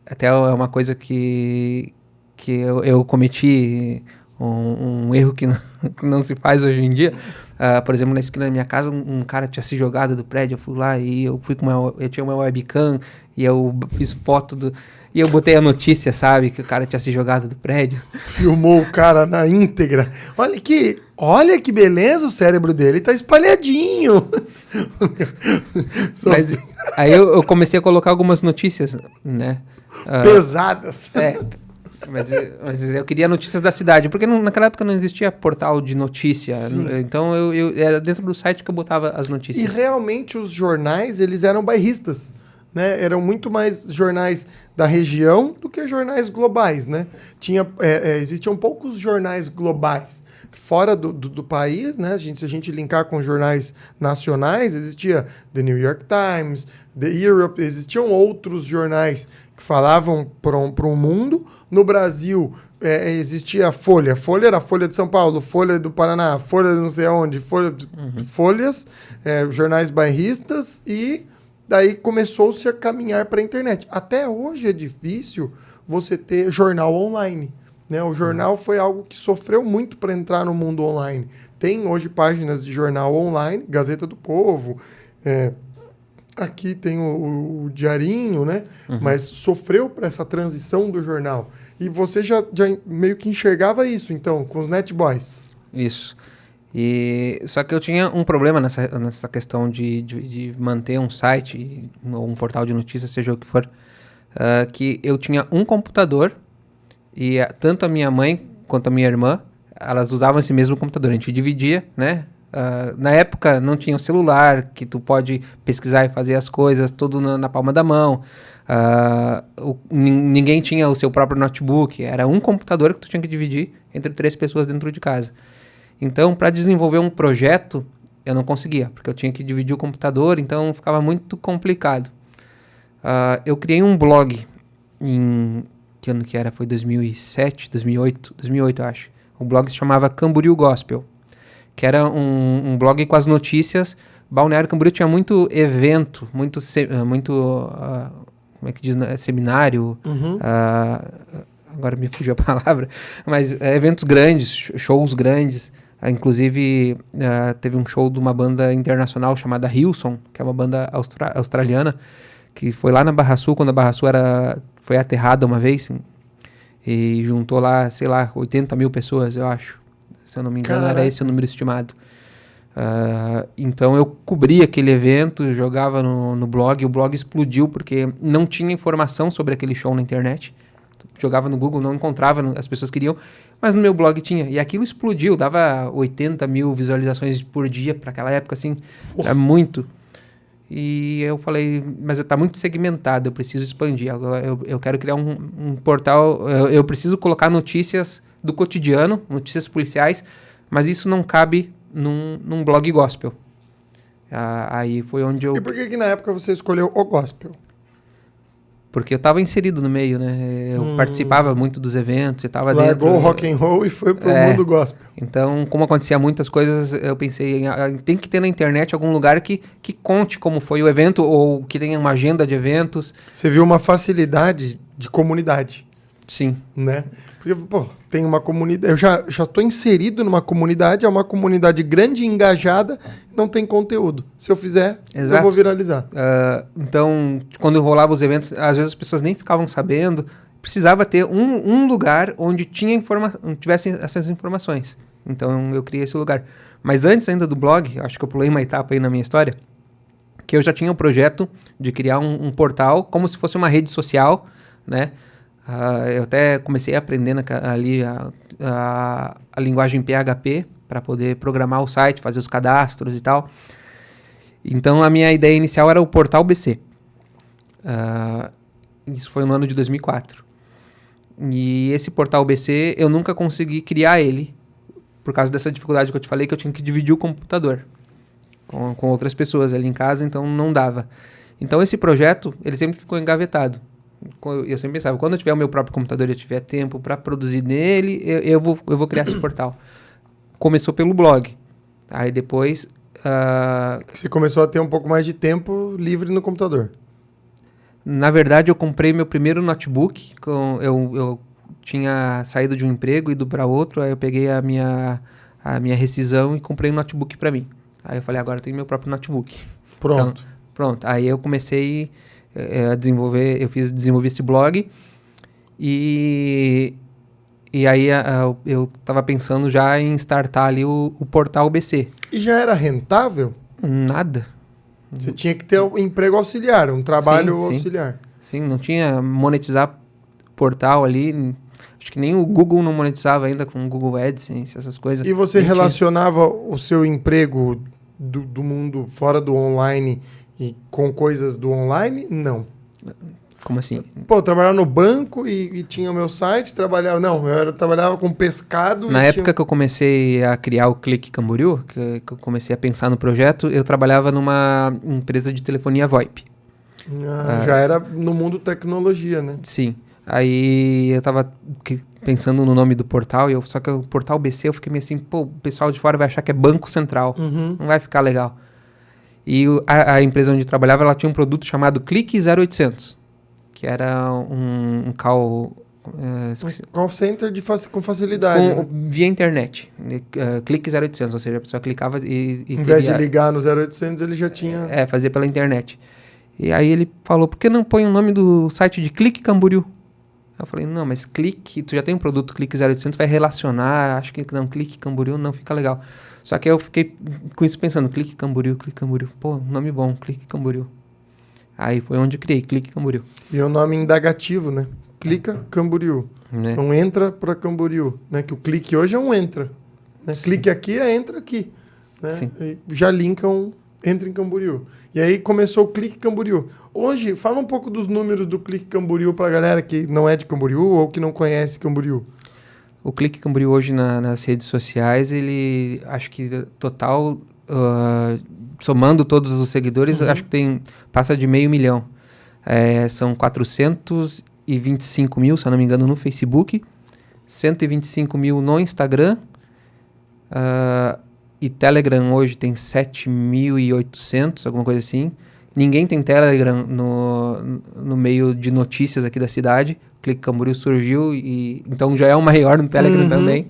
Até é uma coisa que eu cometi um erro que não se faz hoje em dia. Por exemplo, na esquina da minha casa, um cara tinha se jogado do prédio, eu fui lá e eu tinha uma webcam e eu fiz foto e eu botei a notícia, sabe, que o cara tinha se jogado do prédio. Filmou o cara na íntegra. Olha que beleza, o cérebro dele tá espalhadinho. Mas aí eu comecei a colocar algumas notícias, né? Pesadas. Mas eu queria notícias da cidade, porque naquela época não existia portal de notícia. Sim. Então eu era dentro do site que eu botava as notícias. E realmente os jornais, eles eram bairristas, né? Eram muito mais jornais da região do que jornais globais, né? Existiam poucos jornais globais. Fora do país, né? Se a gente linkar com jornais nacionais, existia The New York Times, The Europe, existiam outros jornais que falavam para o mundo. No Brasil, existia a Folha. A Folha era a Folha de São Paulo, Folha do Paraná, Folha de não sei aonde, Folhas, jornais bairristas, e daí começou-se a caminhar para a internet. Até hoje é difícil você ter jornal online, né? O jornal foi algo que sofreu muito para entrar no mundo online. Tem hoje páginas de jornal online, Gazeta do Povo, aqui tem o Diarinho, né? Mas sofreu para essa transição do jornal. E você já meio que enxergava isso, então, com os Net Boys. Isso. Só que eu tinha um problema nessa questão de manter um site ou um portal de notícias, seja o que for, que eu tinha um computador E tanto a minha mãe quanto a minha irmã, elas usavam esse mesmo computador. A gente dividia, né? Na época não tinha o celular, que tu pode pesquisar e fazer as coisas tudo na palma da mão. Ninguém tinha o seu próprio notebook. Era um computador que tu tinha que dividir entre 3 pessoas dentro de casa. Então, para desenvolver um projeto, eu não conseguia, porque eu tinha que dividir o computador, então ficava muito complicado. Eu criei um blog em... Que ano que era? Foi 2007, 2008, eu acho. O blog se chamava Camboriú Gospel, que era um blog com as notícias. Balneário Camboriú tinha muito evento, muito como é que diz? Seminário. Agora me fugiu a palavra. Mas eventos grandes, shows grandes. Inclusive, teve um show de uma banda internacional chamada Hillsong, que é uma banda australiana, que foi lá na Barra Sul, quando a Barra Sul foi aterrada uma vez, e juntou lá, sei lá, 80 mil pessoas, eu acho. Se eu não me engano, Caraca. Era esse o número estimado. Então eu cobri aquele evento, jogava no blog, o blog explodiu porque não tinha informação sobre aquele show na internet. Jogava no Google, não encontrava, as pessoas queriam, mas no meu blog tinha. E aquilo explodiu, dava 80 mil visualizações por dia para aquela época, assim, era muito. E eu falei, mas está muito segmentado, eu preciso expandir. Eu quero criar um portal, eu preciso colocar notícias do cotidiano, notícias policiais, mas isso não cabe num blog gospel. Aí foi onde eu... E por que na época você escolheu o gospel? Porque eu estava inserido no meio, né? Eu participava muito dos eventos, eu estava dentro... Largou o rock and roll e foi pro mundo gospel. Então, como acontecia muitas coisas, eu pensei, tem que ter na internet algum lugar que conte como foi o evento ou que tenha uma agenda de eventos. Você viu uma facilidade de comunidade. Sim. Né? Porque, pô, tem uma comunidade... Eu já estou inserido numa comunidade, é uma comunidade grande e engajada, não tem conteúdo. Se eu fizer, Exato. Eu vou viralizar. Então, quando rolava os eventos, às vezes as pessoas nem ficavam sabendo. Precisava ter um lugar onde tivesse essas informações. Então, eu criei esse lugar. Mas antes ainda do blog, acho que eu pulei uma etapa aí na minha história, que eu já tinha o projeto de criar um portal como se fosse uma rede social, né? Eu até comecei aprendendo ali a linguagem PHP para poder programar o site, fazer os cadastros e tal. Então, a minha ideia inicial era o Portal BC. Isso foi no ano de 2004. E esse Portal BC, eu nunca consegui criar ele, por causa dessa dificuldade que eu te falei, que eu tinha que dividir o computador com outras pessoas ali em casa, então não dava. Então, esse projeto, ele sempre ficou engavetado. Eu sempre pensava, quando eu tiver o meu próprio computador e eu tiver tempo para produzir nele, eu vou criar esse portal. Começou pelo blog. Aí depois... Você começou a ter um pouco mais de tempo livre no computador. Na verdade, eu comprei meu primeiro notebook. Eu tinha saído de um emprego e ido para outro. Aí eu peguei a minha rescisão e comprei um notebook para mim. Aí eu falei, agora eu tenho meu próprio notebook. Pronto. Então, pronto. Aí eu comecei... desenvolvi esse blog e aí eu estava pensando já em startar ali o Portal BC. E já era rentável? Nada. Você tinha que ter um emprego auxiliar, um trabalho auxiliar. Sim, não tinha monetizar portal ali. Acho que nem o Google não monetizava ainda com o Google AdSense, essas coisas. E você relacionava o seu emprego do mundo fora do online e com coisas do online? Não. Como assim? Pô, eu trabalhava no banco e tinha o meu site, trabalhava com pescado. Na época que eu comecei a criar o Clique Camboriú, que eu comecei a pensar no projeto, eu trabalhava numa empresa de telefonia VoIP. Já era no mundo tecnologia, né? Sim. Aí eu tava pensando no nome do portal, só que o Portal BC eu fiquei meio assim, pô, o pessoal de fora vai achar que é Banco Central. Não vai ficar legal. E a empresa onde eu trabalhava, ela tinha um produto chamado Clique 0800, que era um call... call center com facilidade. Via internet. Clique 0800, ou seja, a pessoa clicava e em vez de ligar no 0800, ele já tinha... fazia pela internet. E aí ele falou, por que não põe o nome do site de Clique Camboriú? Eu falei, não, mas Clique, tu já tem um produto Clique 0800, vai relacionar, acho que não, Clique Camboriú não fica legal. Só que eu fiquei com isso pensando, Clique Camboriú, pô, nome bom, Clique Camboriú. Aí foi onde eu criei, Clique Camboriú. E o nome indagativo, né? clica Camboriú. Né? Então entra para Camboriú, né? Que o clique hoje é um entra. Né? Clique aqui é entra aqui. Né? E já linkam entra em Camboriú. E aí começou o Clique Camboriú. Hoje, fala um pouco dos números do Clique Camboriú para a galera que não é de Camboriú ou que não conhece Camboriú. O Clique Camboriú hoje nas redes sociais, ele acho que total, somando todos os seguidores, acho que passa de 500 mil. São 425 mil, se eu não me engano, no Facebook, 125 mil no Instagram, e Telegram hoje tem 7.800, alguma coisa assim. Ninguém tem Telegram no meio de notícias aqui da cidade. O Clique Camboriú surgiu, então já é o maior no Telegram também.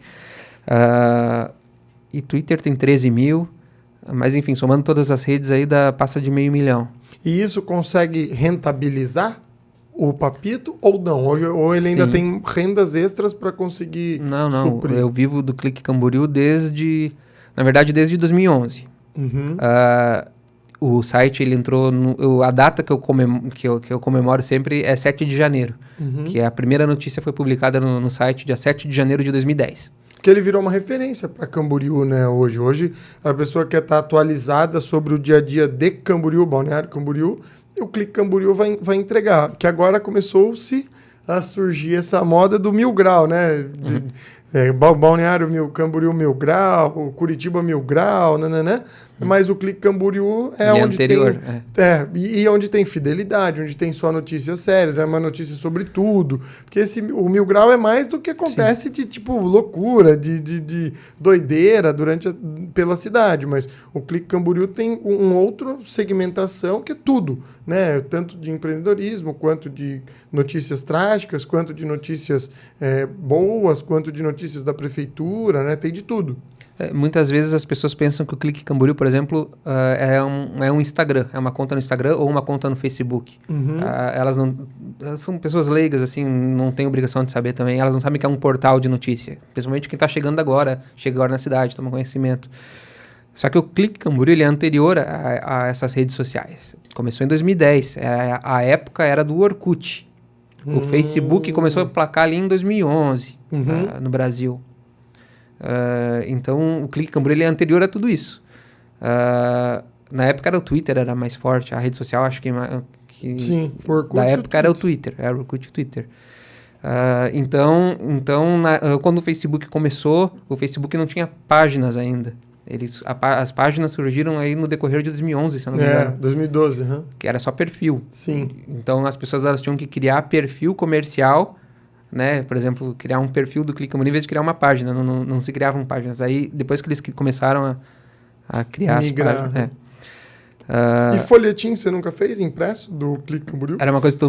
E Twitter tem 13 mil. Mas enfim, somando todas as redes aí, passa de 500 mil. E isso consegue rentabilizar o Papito ou não? Ou ele ainda tem rendas extras para conseguir suprir? Eu vivo do Clique Camboriú desde 2011. O site, ele entrou... a data que eu comemoro sempre é 7 de janeiro. Que a primeira notícia foi publicada no site dia 7 de janeiro de 2010. Que ele virou uma referência para Camboriú, né, hoje. Hoje, a pessoa quer estar atualizada sobre o dia a dia de Camboriú, Balneário Camboriú, e o Clique Camboriú vai entregar. Que agora começou-se a surgir essa moda do 1000 grau, né? Balneário Camboriú 1000 grau, Curitiba 1000 grau, né? Mas o Clique Camboriú é onde anterior, e onde tem fidelidade, onde tem só notícias sérias, é uma notícia sobre tudo. Porque o 1000 grau é mais do que acontece de tipo loucura, de doideira pela cidade. Mas o Clique Camboriú tem outra segmentação que é tudo, né? Tanto de empreendedorismo, quanto de notícias trágicas, quanto de notícias boas, quanto de notícias da prefeitura, né? Tem de tudo. Muitas vezes as pessoas pensam que o Clique Camboriú, por exemplo, é um Instagram, é uma conta no Instagram ou uma conta no Facebook. Elas são pessoas leigas, assim, não têm obrigação de saber também. Elas não sabem que é um portal de notícia, principalmente quem está chega agora na cidade, toma conhecimento. Só que o Clique Camboriú, ele é anterior a essas redes sociais. Começou em 2010, a época era do Orkut. O Facebook começou a placar ali em 2011 no Brasil. Então o Clique Camboriú, ele é anterior a tudo isso. Na época era o Twitter, era mais forte. A rede social, acho que sim, o Orkut da época era o Twitter. Era o Orkut e o Twitter. Quando o Facebook começou, o Facebook não tinha páginas ainda. As páginas surgiram aí no decorrer de 2011, se eu não me engano. 2012. Que era só perfil. Sim. Então as pessoas elas tinham que criar perfil comercial, né? Por exemplo, criar um perfil do Clique Camboriú em vez de criar uma página. Não se criavam páginas. Aí, depois que eles começaram a criar migrar, as páginas... E folhetim você nunca fez impresso do Clique Camboriú? Era uma coisa que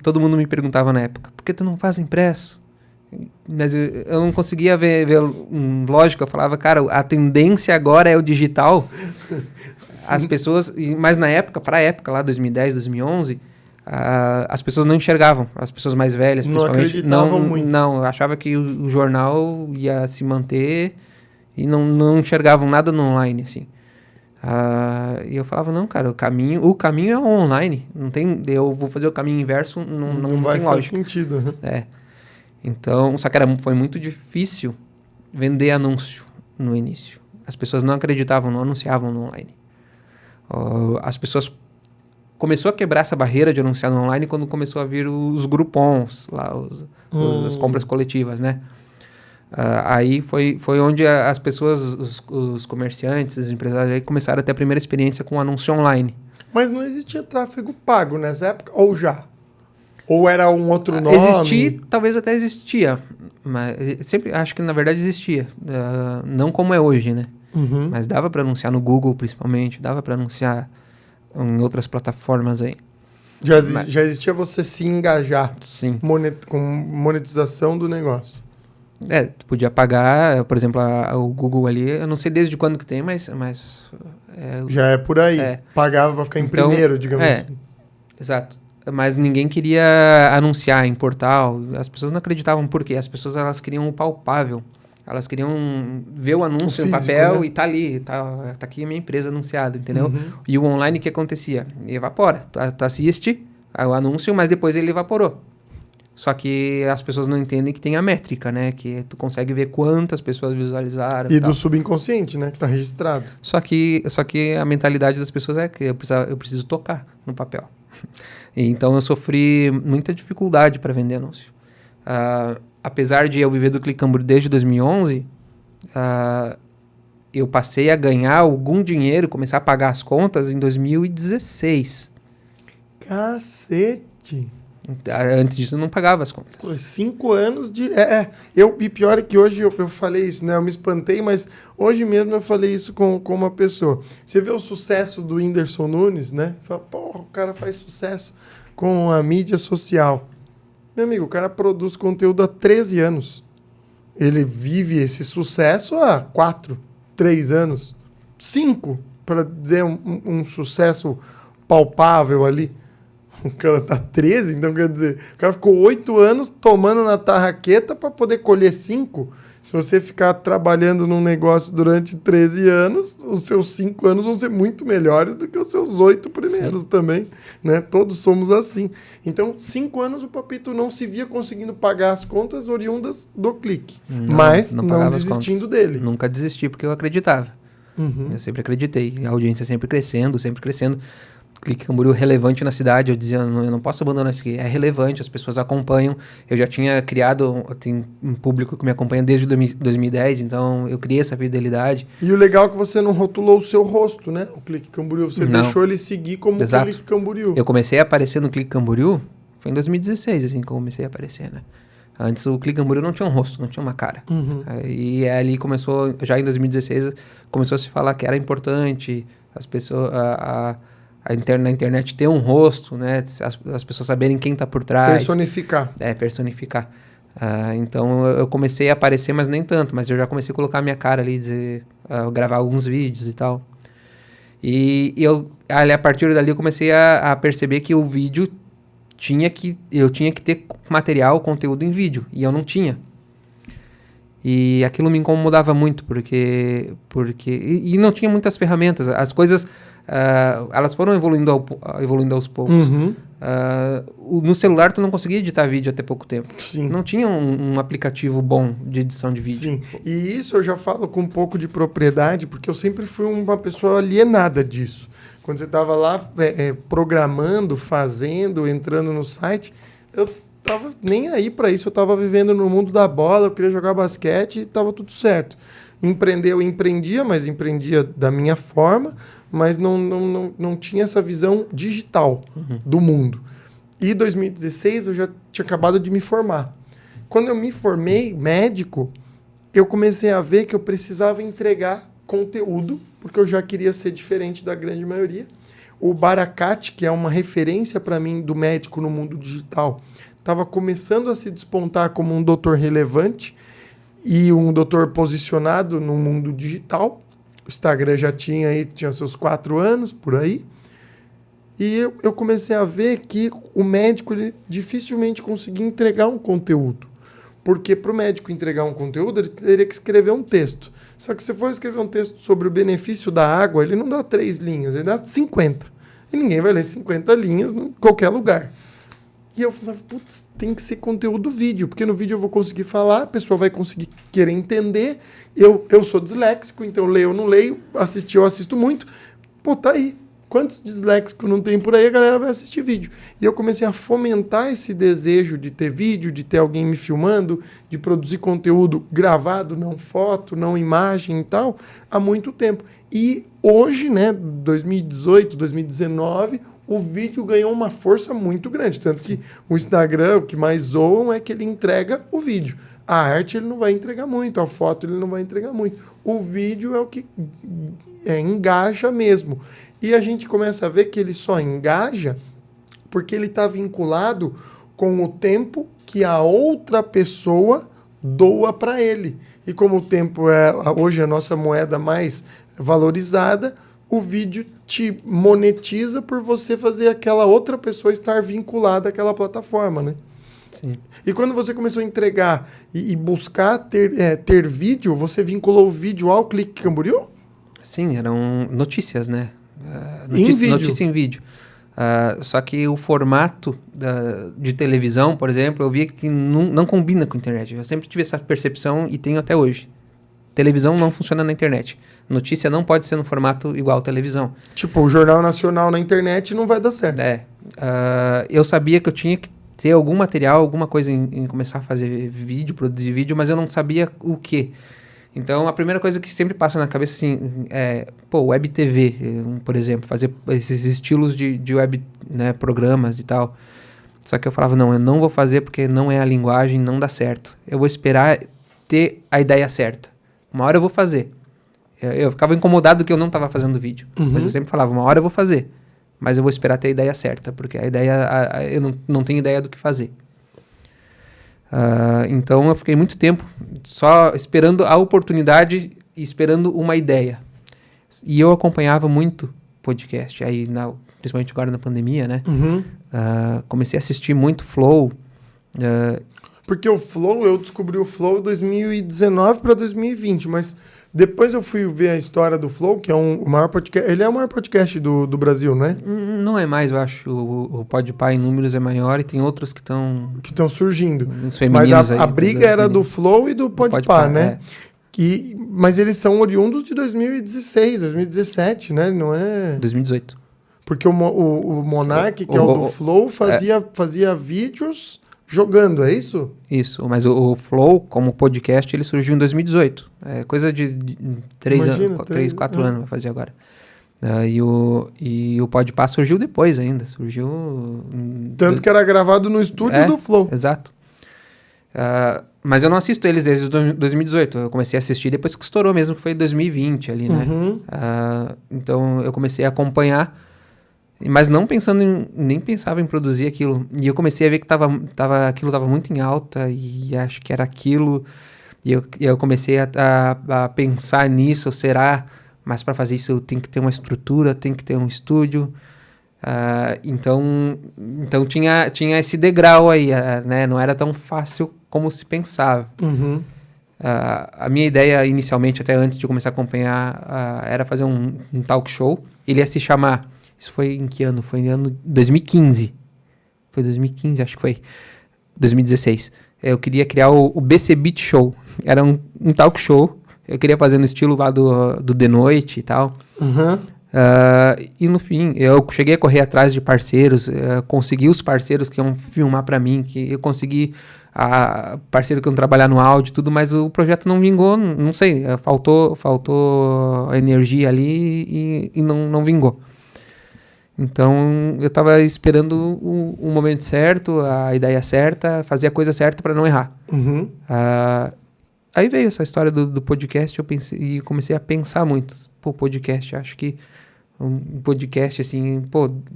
todo mundo me perguntava na época. Por que tu não faz impresso? Mas eu não conseguia ver lógica. Eu falava, cara, a tendência agora é o digital. As pessoas... Mas na época, lá 2010, 2011... as pessoas não enxergavam, as pessoas mais velhas, principalmente. Não acreditavam muito. Não, achava que o jornal ia se manter e não enxergavam nada no online, assim. E eu falava, não, cara, o caminho é online. Não tem, eu vou fazer o caminho inverso, não vai tem fazer lógica. sentido. Então, só que foi muito difícil vender anúncio no início. As pessoas não acreditavam, não anunciavam no online. As pessoas começou a quebrar essa barreira de anunciar no online quando começou a vir os groupons, lá, as compras coletivas, né? Aí foi onde as pessoas, os comerciantes, os empresários aí começaram a ter a primeira experiência com anúncio online. Mas não existia tráfego pago nessa época? Ou já? Ou era um outro nome? Talvez até existia. Mas sempre acho que na verdade existia. Não como é hoje, né? Mas dava para anunciar no Google, principalmente. Dava para anunciar em outras plataformas aí. Já existia você se engajar com monetização do negócio. Tu podia pagar, por exemplo, o Google ali, eu não sei desde quando que tem, mas já é por aí. Pagava para ficar em primeiro, digamos assim. Exato. Mas ninguém queria anunciar em portal. As pessoas não acreditavam por quê? As pessoas elas queriam o palpável. Elas queriam ver o anúncio no papel, né? E tá ali, tá aqui a minha empresa anunciada, entendeu? E o online, o que acontecia? Evapora. Tu assiste o anúncio, mas depois ele evaporou. Só que as pessoas não entendem que tem a métrica, né? Que tu consegue ver quantas pessoas visualizaram. E tal. do subconsciente, né? Que tá registrado. Só que a mentalidade das pessoas é que eu preciso tocar no papel. Então eu sofri muita dificuldade para vender anúncio. Apesar de eu viver do Clique Camboriú desde 2011, eu passei a ganhar algum dinheiro, começar a pagar as contas em 2016. Cacete! Antes disso eu não pagava as contas. Pô, 5 anos de... E pior é que hoje eu falei isso, né? Eu me espantei, mas hoje mesmo eu falei isso com uma pessoa. Você vê o sucesso do Whindersson Nunes, né? Fala, porra, o cara faz sucesso com a mídia social. Meu amigo, o cara produz conteúdo há 13 anos. Ele vive esse sucesso há 4, 3 anos. 5, para dizer um sucesso palpável ali. O cara tá 13, então quer dizer, o cara ficou 8 anos tomando na tarraqueta para poder colher 5. Se você ficar trabalhando num negócio durante 13 anos, os seus 5 anos vão ser muito melhores do que os seus 8 primeiros. Sim. Também, né? Todos somos assim. Então, 5 anos o Papito não se via conseguindo pagar as contas oriundas do Clique, mas não desistindo dele. Nunca desisti porque eu acreditava. Uhum. Eu sempre acreditei. A audiência sempre crescendo, sempre crescendo. Clique Camboriú relevante na cidade, eu dizia, eu não posso abandonar isso aqui, é relevante, as pessoas acompanham, eu já tinha criado, tem um público que me acompanha desde 2010, então eu criei essa fidelidade. E o legal é que você não rotulou o seu rosto, né? O Clique Camboriú, você deixou ele seguir como Exato. Clique Camboriú. Eu comecei a aparecer no Clique Camboriú, foi em 2016 assim que eu comecei a aparecer, né? Antes o Clique Camboriú não tinha um rosto, não tinha uma cara. Uhum. E ali começou, já em 2016, começou a se falar que era importante as pessoas... na internet ter um rosto, né? As pessoas saberem quem está por trás. Personificar. Personificar. Então eu comecei a aparecer, mas nem tanto. Mas eu já comecei a colocar a minha cara ali, gravar alguns vídeos e tal. E a partir dali eu comecei a perceber que o vídeo eu tinha que ter material, conteúdo em vídeo. E eu não tinha. E aquilo me incomodava muito, porque não tinha muitas ferramentas. As coisas, elas foram evoluindo aos poucos. Uhum. No celular, tu não conseguia editar vídeo até pouco tempo. Sim. Não tinha um aplicativo bom de edição de vídeo. Sim, e isso eu já falo com um pouco de propriedade, porque eu sempre fui uma pessoa alienada disso. Quando você estava lá programando, fazendo, entrando no site, eu tava nem aí para isso, eu tava vivendo no mundo da bola, eu queria jogar basquete e tava tudo certo. Eu empreendia, mas empreendia da minha forma, mas não tinha essa visão digital do mundo. E em 2016 eu já tinha acabado de me formar. Quando eu me formei médico, eu comecei a ver que eu precisava entregar conteúdo, porque eu já queria ser diferente da grande maioria. O Baracate, que é uma referência para mim do médico no mundo digital, estava começando a se despontar como um doutor relevante e um doutor posicionado no mundo digital. O Instagram já tinha seus 4 anos, por aí. E eu comecei a ver que o médico ele dificilmente conseguia entregar um conteúdo. Porque para o médico entregar um conteúdo, ele teria que escrever um texto. Só que se for escrever um texto sobre o benefício da água, ele não dá 3 linhas, ele dá 50. E ninguém vai ler 50 linhas em qualquer lugar. E eu falava, putz, tem que ser conteúdo vídeo, porque no vídeo eu vou conseguir falar, a pessoa vai conseguir querer entender. Eu sou disléxico, então leio ou não leio, assistir eu assisto muito. Pô, tá aí. Quantos disléxicos não tem por aí, a galera vai assistir vídeo. E eu comecei a fomentar esse desejo de ter vídeo, de ter alguém me filmando, de produzir conteúdo gravado, não foto, não imagem e tal, há muito tempo. E hoje, né, 2018, 2019, o vídeo ganhou uma força muito grande. Tanto que o Instagram, o que mais zoam é que ele entrega o vídeo. A arte ele não vai entregar muito, a foto ele não vai entregar muito. O vídeo é o que engaja mesmo. E a gente começa a ver que ele só engaja porque ele está vinculado com o tempo que a outra pessoa doa para ele. E como o tempo é hoje a nossa moeda mais valorizada, o vídeo te monetiza por você fazer aquela outra pessoa estar vinculada àquela plataforma, né? Sim. E quando você começou a entregar e buscar ter vídeo, você vinculou o vídeo ao Clique Camboriú? Sim, eram notícias, né? Em vídeo. Notícia em vídeo. Só que o formato de televisão, por exemplo, eu via que não combina com a internet. Eu sempre tive essa percepção e tenho até hoje. Televisão não funciona na internet. Notícia não pode ser no formato igual à televisão. Tipo, o Jornal Nacional na internet não vai dar certo. Eu sabia que eu tinha que ter algum material, alguma coisa em começar a fazer vídeo, produzir vídeo, mas eu não sabia o quê. Então, a primeira coisa que sempre passa na cabeça assim, web TV, por exemplo, fazer esses estilos de web, né, programas e tal. Só que eu falava, não, eu não vou fazer porque não é a linguagem, não dá certo. Eu vou esperar ter a ideia certa. Uma hora eu vou fazer. Eu ficava incomodado que eu não estava fazendo vídeo. Mas eu sempre falava, uma hora eu vou fazer. Mas eu vou esperar ter a ideia certa, porque a ideia, eu não tenho ideia do que fazer. Então eu fiquei muito tempo só esperando a oportunidade e esperando uma ideia. E eu acompanhava muito podcast, aí principalmente agora na pandemia, né? Comecei a assistir muito Flow. Porque o Flow, eu descobri o Flow em 2019 para 2020, mas depois eu fui ver a história do Flow, que é o maior podcast. Ele é o maior podcast do Brasil, né? Não é mais, eu acho. O Podpah em números é maior e tem outros que estão surgindo. Mas a briga era do Flow e do Podpah, né? Mas eles são oriundos de 2016, 2017, né? Não é... 2018. Porque o Monark, que é o do Flow, fazia vídeos... jogando, é isso? Isso, mas o Flow, como podcast, ele surgiu em 2018. É coisa de 3, 4 anos vai fazer agora. E o Podpah surgiu depois ainda. Tanto que era gravado no estúdio do Flow. Exato. Mas eu não assisto eles desde 2018. Eu comecei a assistir depois que estourou mesmo, que foi em 2020 ali, né? Então eu comecei a acompanhar, mas não nem pensava em produzir aquilo. E eu comecei a ver que aquilo estava muito em alta e acho que era aquilo. E eu comecei a pensar nisso, será? Mas para fazer isso eu tenho que ter uma estrutura, tenho que ter um estúdio. Então tinha esse degrau aí, né? Não era tão fácil como se pensava. A minha ideia inicialmente, até antes de começar a acompanhar, era fazer um talk show. Ele ia se chamar... Isso foi em que ano? Foi em ano 2015. Foi 2015, acho que foi. 2016. Eu queria criar o BC Beat Show. Era um talk show. Eu queria fazer no estilo lá do The Noite e tal. E no fim, eu cheguei a correr atrás de parceiros. Consegui os parceiros que iam filmar pra mim. Que eu consegui parceiro que iam trabalhar no áudio e tudo. Mas o projeto não vingou. Não sei. Faltou energia ali e não vingou. Então, eu estava esperando o momento certo, a ideia certa, fazer a coisa certa para não errar. Aí veio essa história do podcast, eu pensei, e comecei a pensar muito. Podcast, acho que um podcast, assim,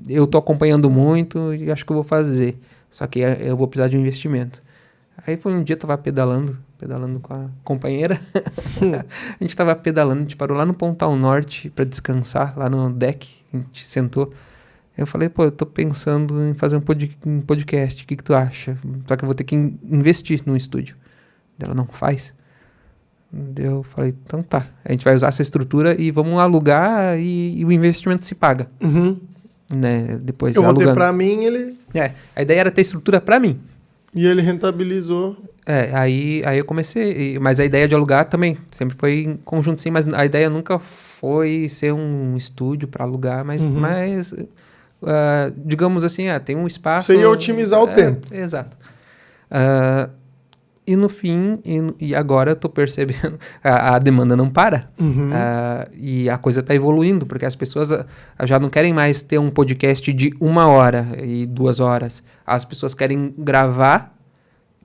eu tô acompanhando muito e acho que eu vou fazer. Só que eu vou precisar de um investimento. Aí foi um dia, eu tava pedalando com a companheira. A gente tava pedalando, a gente parou lá no Pontal Norte para descansar, lá no deck, a gente sentou. Eu falei, eu tô pensando em fazer um podcast, o que tu acha? Só que eu vou ter que investir num estúdio. Ela não faz. Eu falei, então tá, a gente vai usar essa estrutura e vamos alugar e o investimento se paga. Né? Depois eu vou ter pra mim, ele... a ideia era ter estrutura pra mim. E ele rentabilizou. Aí eu comecei, mas a ideia de alugar também, sempre foi em conjunto sim, mas a ideia nunca foi ser um estúdio pra alugar, mas digamos assim, tem um espaço... Você ia otimizar o tempo. Exato. E no fim, e agora eu tô percebendo, a demanda não para. E a coisa tá evoluindo, porque as pessoas já não querem mais ter um podcast de 1 hora e 2 horas. As pessoas querem gravar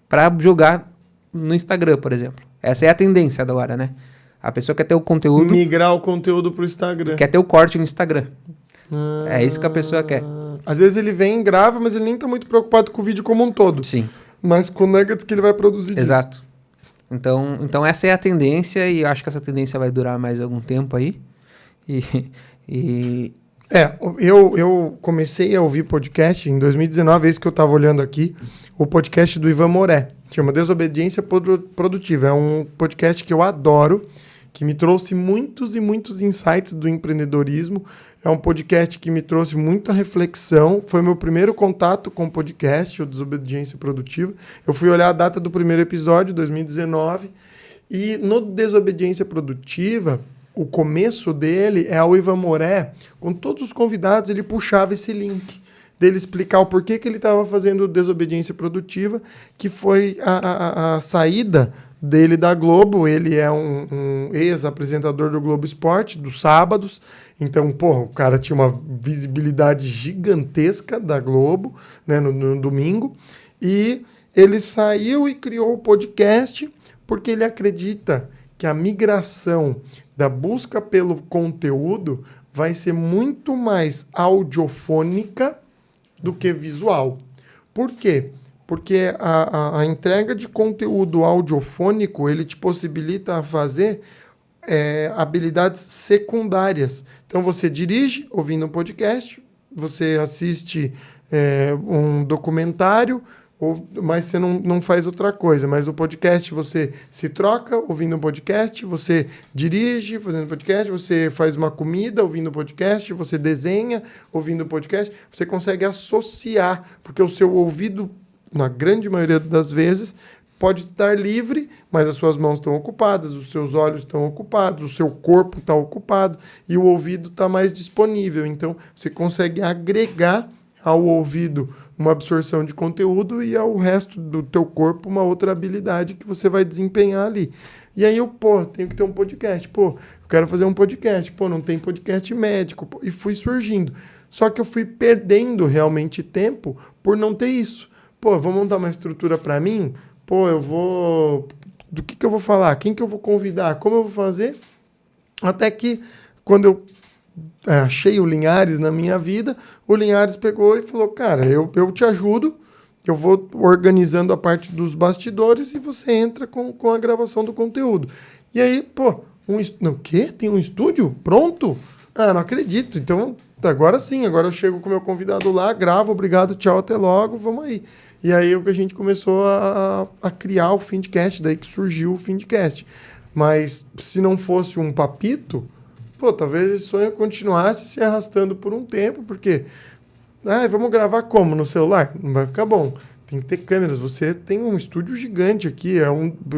para jogar no Instagram, por exemplo. Essa é a tendência agora, né? A pessoa quer ter o conteúdo... Migrar o conteúdo pro Instagram. Quer ter o corte no Instagram. É isso que a pessoa quer. Às vezes ele vem, grava, mas ele nem tá muito preocupado com o vídeo como um todo. Sim. Mas com nuggets que ele vai produzir. Exato. Então essa é a tendência e eu acho que essa tendência vai durar mais algum tempo aí. Eu comecei a ouvir podcast em 2019, é isso que eu tava olhando aqui, o podcast do Ivan Moré, que chama Desobediência Produtiva. É um podcast que eu adoro que me trouxe muitos e muitos insights do empreendedorismo. É um podcast que me trouxe muita reflexão. Foi meu primeiro contato com o podcast, o Desobediência Produtiva. Eu fui olhar a data do primeiro episódio, 2019, e no Desobediência Produtiva, o começo dele é o Ivan Moré, com todos os convidados, ele puxava esse link dele explicar o porquê que ele estava fazendo Desobediência Produtiva, que foi a saída dele da Globo. Ele é um ex-apresentador do Globo Esporte, dos sábados. Então, porra, o cara tinha uma visibilidade gigantesca da Globo, né, no domingo. E ele saiu e criou o podcast porque ele acredita que a migração da busca pelo conteúdo vai ser muito mais audiofônica do que visual. Por quê? Porque a entrega de conteúdo audiofônico, ele te possibilita fazer habilidades secundárias. Então, você dirige ouvindo um podcast, você assiste um documentário, mas você não faz outra coisa. Mas o podcast, você se troca ouvindo um podcast, você dirige fazendo podcast, você faz uma comida ouvindo um podcast, você desenha ouvindo um podcast, você consegue associar, porque o seu ouvido, na grande maioria das vezes, pode estar livre, mas as suas mãos estão ocupadas, os seus olhos estão ocupados, o seu corpo está ocupado e o ouvido está mais disponível. Então, você consegue agregar ao ouvido uma absorção de conteúdo e ao resto do teu corpo uma outra habilidade que você vai desempenhar ali. E aí eu, tenho que ter um podcast. Eu quero fazer um podcast. Não tem podcast médico. E fui surgindo. Só que eu fui perdendo realmente tempo por não ter isso. Vou montar uma estrutura para mim? Eu vou... Do que eu vou falar? Quem que eu vou convidar? Como eu vou fazer? Até que, quando eu achei o Linhares na minha vida, o Linhares pegou e falou, cara, eu te ajudo, eu vou organizando a parte dos bastidores e você entra com a gravação do conteúdo. E aí, o quê? Tem um estúdio pronto? Não acredito. Então, agora sim, agora eu chego com o meu convidado lá, gravo, obrigado, tchau, até logo, vamos aí. E aí a gente começou a criar o Findcast, daí que surgiu o Findcast. Mas se não fosse um papito, talvez esse sonho continuasse se arrastando por um tempo, porque vamos gravar como? No celular? Não vai ficar bom. Tem que ter câmeras. Você tem um estúdio gigante aqui,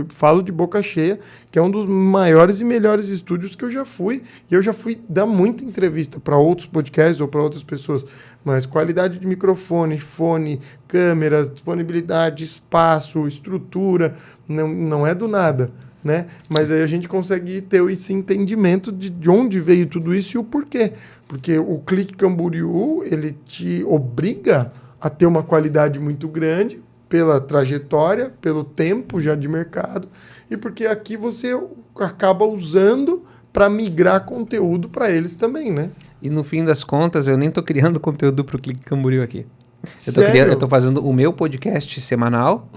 falo de boca cheia, que é um dos maiores e melhores estúdios que eu já fui. E eu já fui dar muita entrevista para outros podcasts ou para outras pessoas. Mas qualidade de microfone, fone, câmeras, disponibilidade, espaço, estrutura, não é do nada, né? Mas aí a gente consegue ter esse entendimento de onde veio tudo isso e o porquê. Porque o Clique Camboriú, ele te obriga a ter uma qualidade muito grande pela trajetória, pelo tempo já de mercado, e porque aqui você acaba usando para migrar conteúdo para eles também, né? E no fim das contas, eu nem tô criando conteúdo pro Clique Camboriú aqui. Eu tô fazendo o meu podcast semanal,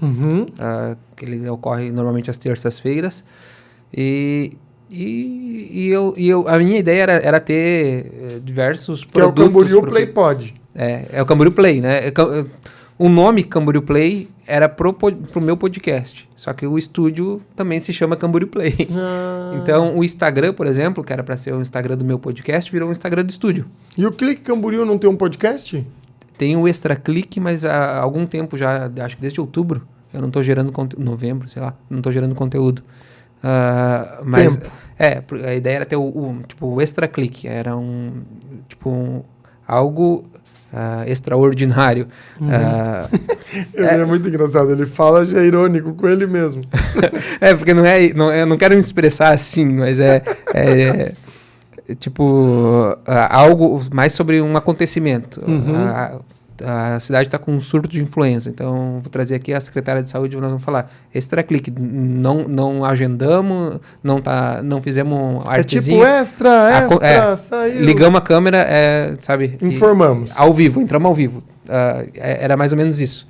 que ele ocorre normalmente às terças-feiras, e a minha ideia era ter diversos produtos. Que é o Camboriú Play Pod. É o Camboriú Play, né? O nome Camboriú Play era pro meu podcast, só que o estúdio também se chama Camboriú Play. Então, o Instagram, por exemplo, que era para ser o Instagram do meu podcast, virou um Instagram do estúdio. E o Clique Camboriú não tem um podcast? Tem o Extra Clique, mas há algum tempo já, acho que desde outubro, eu não estou gerando conteúdo, novembro, sei lá, não estou gerando conteúdo. Mas a ideia era ter o Extra Clique, era algo extraordinário. É muito engraçado, ele fala já irônico com ele mesmo. Porque eu não quero me expressar assim, mas algo mais sobre um acontecimento. A cidade está com um surto de influenza, então vou trazer aqui a secretária de saúde e nós vamos falar Extra Clique, não agendamos, não fizemos artezinho. Extra, saiu. Ligamos a câmera, sabe? Informamos. Entramos ao vivo. Era mais ou menos isso.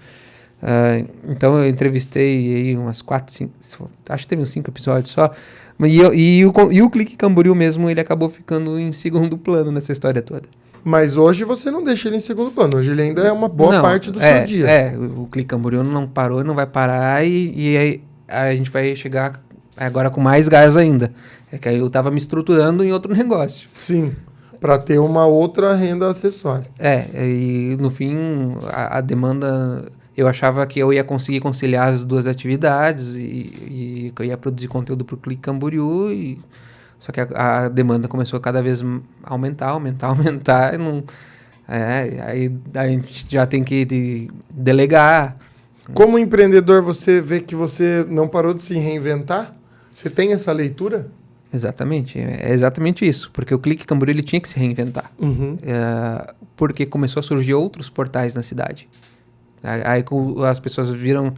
Então eu entrevistei aí umas 4, 5, acho que teve uns 5 episódios só. E o Clique Camboriú mesmo, ele acabou ficando em segundo plano nessa história toda. Mas hoje você não deixa ele em segundo plano. Hoje ele ainda é uma boa parte do seu dia. O Clique Camboriú não parou e não vai parar. E aí a gente vai chegar Agora com mais gás ainda. É que aí eu tava me estruturando em outro negócio. Sim, para ter uma outra renda acessória. E no fim, a demanda... Eu achava que eu ia conseguir conciliar as duas atividades e que eu ia produzir conteúdo para o Clique Camboriú. Só que a demanda começou a cada vez aumentar. E não, aí a gente já tem que delegar. Como empreendedor, você vê que você não parou de se reinventar? Você tem essa leitura? Exatamente. É exatamente isso. Porque o Clique Camboriú ele tinha que se reinventar. Uhum. Porque começou a surgir outros portais na cidade. Aí as pessoas viram,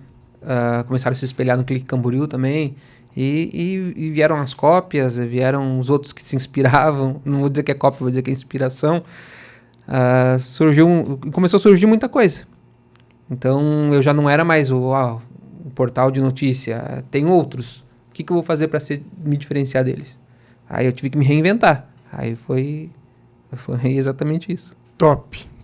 começaram a se espelhar no Clique Camboriú também, e vieram as cópias, vieram os outros que se inspiravam, não vou dizer que é cópia, vou dizer que é inspiração. Começou a surgir muita coisa. Então eu já não era mais o portal de notícia, tem outros. O que eu vou fazer para me diferenciar deles? Aí eu tive que me reinventar. Aí foi exatamente isso.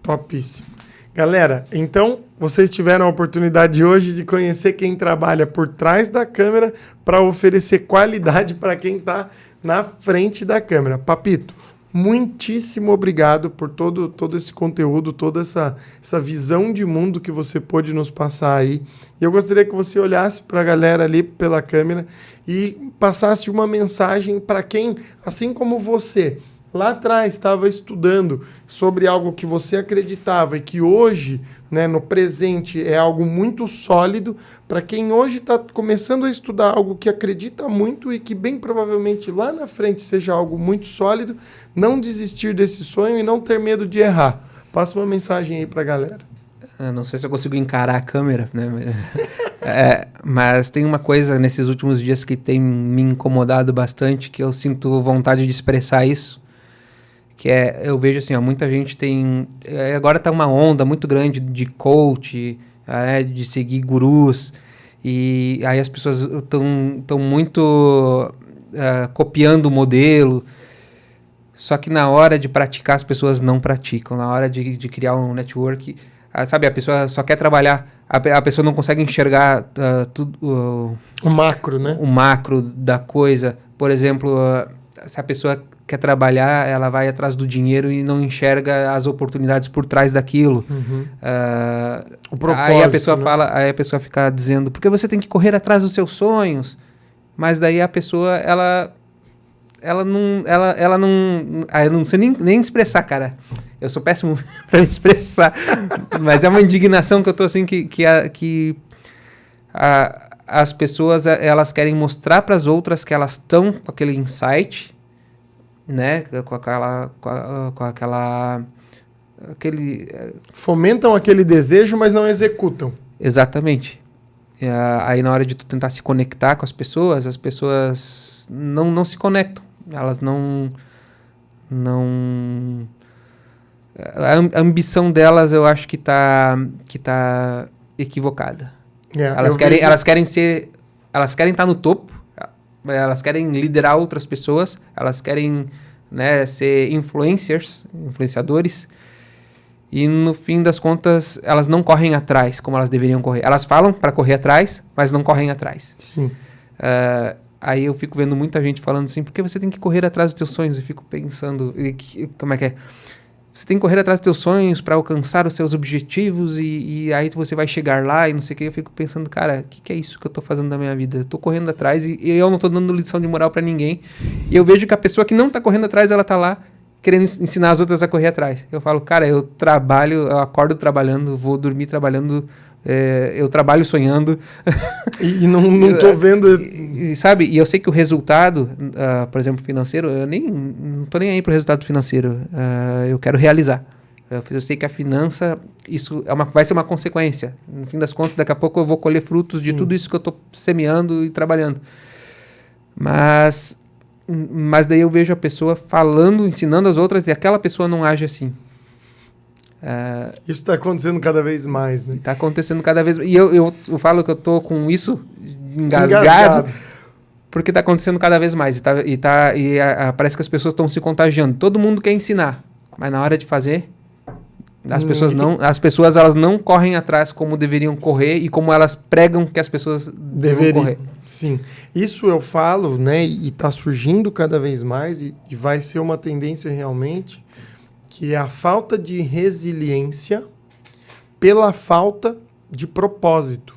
Topíssimo. Galera, então vocês tiveram a oportunidade hoje de conhecer quem trabalha por trás da câmera para oferecer qualidade para quem está na frente da câmera. Papito, muitíssimo obrigado por todo esse conteúdo, toda essa visão de mundo que você pôde nos passar aí. E eu gostaria que você olhasse para a galera ali pela câmera e passasse uma mensagem para quem, assim como você, lá atrás estava estudando sobre algo que você acreditava e que hoje, né, no presente, é algo muito sólido. Para quem hoje está começando a estudar algo que acredita muito e que bem provavelmente lá na frente seja algo muito sólido, não desistir desse sonho e não ter medo de errar. Passa uma mensagem aí para a galera. Eu não sei se eu consigo encarar a câmera, né? Mas tem uma coisa nesses últimos dias que tem me incomodado bastante, que eu sinto vontade de expressar isso. Que eu vejo assim, muita gente tem... Agora tá uma onda muito grande de coach, de seguir gurus, e aí as pessoas estão muito copiando o modelo, só que na hora de praticar as pessoas não praticam, na hora de criar um network, sabe, a pessoa só quer trabalhar, a pessoa não consegue enxergar tudo... O macro, né? O macro da coisa. Por exemplo, se a pessoa quer trabalhar, ela vai atrás do dinheiro e não enxerga as oportunidades por trás daquilo. Uhum. O propósito, aí a pessoa né? Aí a pessoa fica dizendo, porque você tem que correr atrás dos seus sonhos. Mas daí a pessoa, ela não... eu não sei nem expressar, cara. Eu sou péssimo para me expressar. Mas é uma indignação que eu tô assim, que as pessoas, elas querem mostrar para as outras que elas estão com aquele insight, né, fomentam aquele desejo, mas não executam. Exatamente. Aí na hora de tu tentar se conectar com as pessoas não se conectam. Elas não a ambição delas, eu acho que tá equivocada. Elas querem estar no topo. Elas querem liderar outras pessoas, elas querem, né, ser influenciadores, e no fim das contas elas não correm atrás como elas deveriam correr. Elas falam para correr atrás, mas não correm atrás. Sim. Aí eu fico vendo muita gente falando assim, porque você tem que correr atrás dos teus sonhos. Eu fico pensando, como é que é? Você tem que correr atrás dos teus sonhos para alcançar os seus objetivos e aí você vai chegar lá e não sei o que. Eu fico pensando, cara, o que é isso que eu tô fazendo da minha vida? Eu tô correndo atrás e eu não tô dando lição de moral para ninguém. E eu vejo que a pessoa que não tá correndo atrás, ela tá lá querendo ensinar as outras a correr atrás. Eu falo, cara, eu acordo trabalhando, vou dormir trabalhando, eu trabalho sonhando. E não tô vendo... Sabe? E eu sei que o resultado, por exemplo, financeiro, eu não tô nem aí pro resultado financeiro. Eu quero realizar. Eu sei que a finança, isso vai ser uma consequência. No fim das contas, daqui a pouco eu vou colher frutos de tudo isso que eu tô semeando e trabalhando. Mas daí eu vejo a pessoa falando, ensinando as outras, e aquela pessoa não age assim. Isso está acontecendo cada vez mais, né? Está acontecendo cada vez mais. E eu falo que eu tô com isso engasgado. Porque está acontecendo cada vez mais. Parece que as pessoas estão se contagiando. Todo mundo quer ensinar, mas na hora de fazer, as pessoas elas não correm atrás como deveriam correr e como elas pregam que as pessoas deveriam correr. Sim, isso eu falo, né, e está surgindo cada vez mais e vai ser uma tendência realmente, que é a falta de resiliência pela falta de propósito,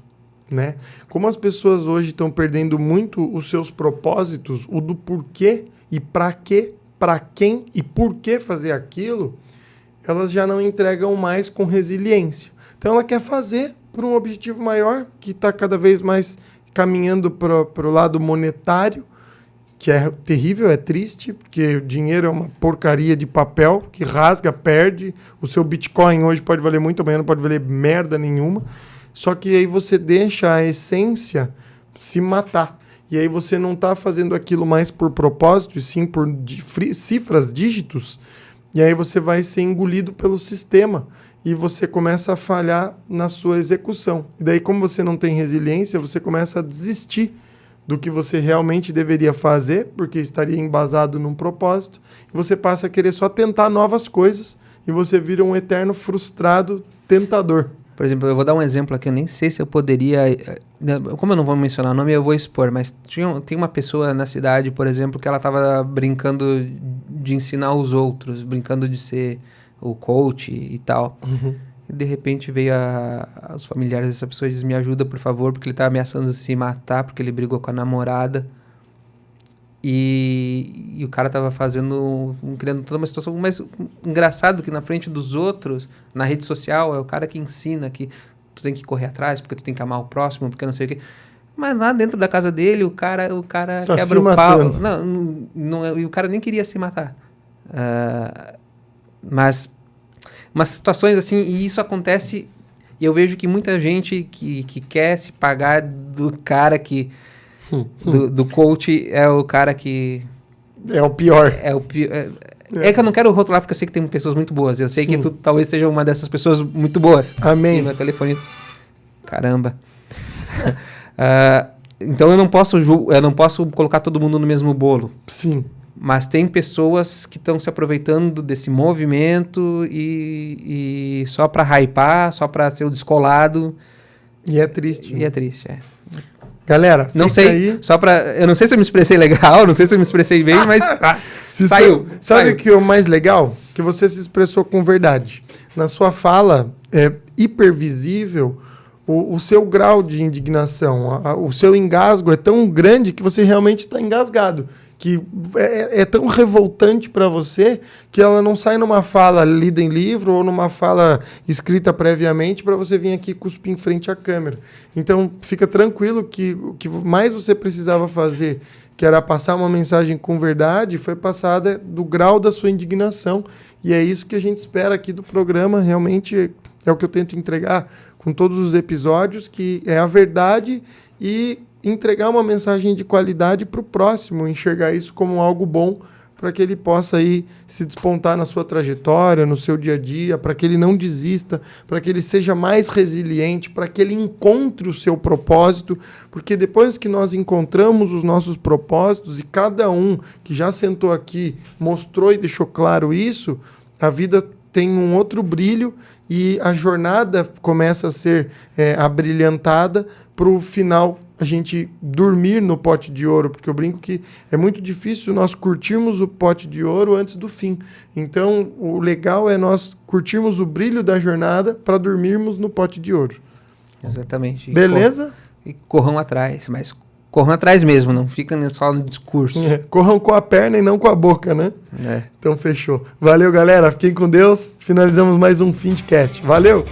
né? Como as pessoas hoje estão perdendo muito os seus propósitos, o do porquê e para quê, para quem e por que fazer aquilo, elas já não entregam mais com resiliência. Então ela quer fazer por um objetivo maior, que está cada vez mais caminhando para o lado monetário, que é terrível, é triste, porque o dinheiro é uma porcaria de papel que rasga, perde. O seu Bitcoin hoje pode valer muito, amanhã não pode valer merda nenhuma. Só que aí você deixa a essência se matar. E aí você não está fazendo aquilo mais por propósito, e sim por cifras, dígitos. E aí você vai ser engolido pelo sistema e você começa a falhar na sua execução. E daí, como você não tem resiliência, você começa a desistir do que você realmente deveria fazer, porque estaria embasado num propósito, e você passa a querer só tentar novas coisas e você vira um eterno frustrado tentador. Por exemplo, eu vou dar um exemplo aqui, eu nem sei se eu poderia... Como eu não vou mencionar o nome, eu vou expor, mas tem uma pessoa na cidade, por exemplo, que ela estava brincando de ensinar os outros, brincando de ser o coach e tal. Uhum. E de repente veio os familiares dessa pessoa e disse, me ajuda, por favor, porque ele tá ameaçando se matar, porque ele brigou com a namorada. E o cara tava criando toda uma situação, mas engraçado que na frente dos outros, na rede social, é o cara que ensina que tu tem que correr atrás, porque tu tem que amar o próximo, porque não sei o quê. Mas lá dentro da casa dele, o cara tá quebra o pau. Não, e o cara nem queria se matar. Mas umas situações assim, e isso acontece, e eu vejo que muita gente que quer se pagar do cara que... Do coach é o cara que... É o pior. É que eu não quero rotular porque eu sei que tem pessoas muito boas. Eu sei que tu talvez seja uma dessas pessoas muito boas. Amém. E meu telefone... Caramba. Então eu não posso colocar todo mundo no mesmo bolo. Sim. Mas tem pessoas que estão se aproveitando desse movimento e só para hypar, só para ser o descolado. E é triste. E é triste, é. Galera, não sei, aí. Eu não sei se eu me expressei legal, não sei se eu me expressei bem, mas saiu. Sabe o que é o mais legal? Que você se expressou com verdade. Na sua fala, é hipervisível o seu grau de indignação. O seu engasgo é tão grande que você realmente está engasgado. Que é tão revoltante para você que ela não sai numa fala lida em livro ou numa fala escrita previamente para você vir aqui cuspir em frente à câmera. Então, fica tranquilo que o que mais você precisava fazer, que era passar uma mensagem com verdade, foi passada do grau da sua indignação. E é isso que a gente espera aqui do programa. Realmente é o que eu tento entregar com todos os episódios, que é a verdade e entregar uma mensagem de qualidade para o próximo, enxergar isso como algo bom para que ele possa aí se despontar na sua trajetória, no seu dia a dia, para que ele não desista, para que ele seja mais resiliente, para que ele encontre o seu propósito, porque depois que nós encontramos os nossos propósitos, e cada um que já sentou aqui mostrou e deixou claro isso, a vida tem um outro brilho e a jornada começa a ser abrilhantada para o final a gente dormir no pote de ouro, porque eu brinco que é muito difícil nós curtirmos o pote de ouro antes do fim. Então, o legal é nós curtirmos o brilho da jornada para dormirmos no pote de ouro. Exatamente. Beleza? E corram atrás, mas corram atrás mesmo, não fica só no discurso. Corram com a perna e não com a boca, né? Então, fechou. Valeu, galera. Fiquem com Deus. Finalizamos mais um Findcast. Valeu!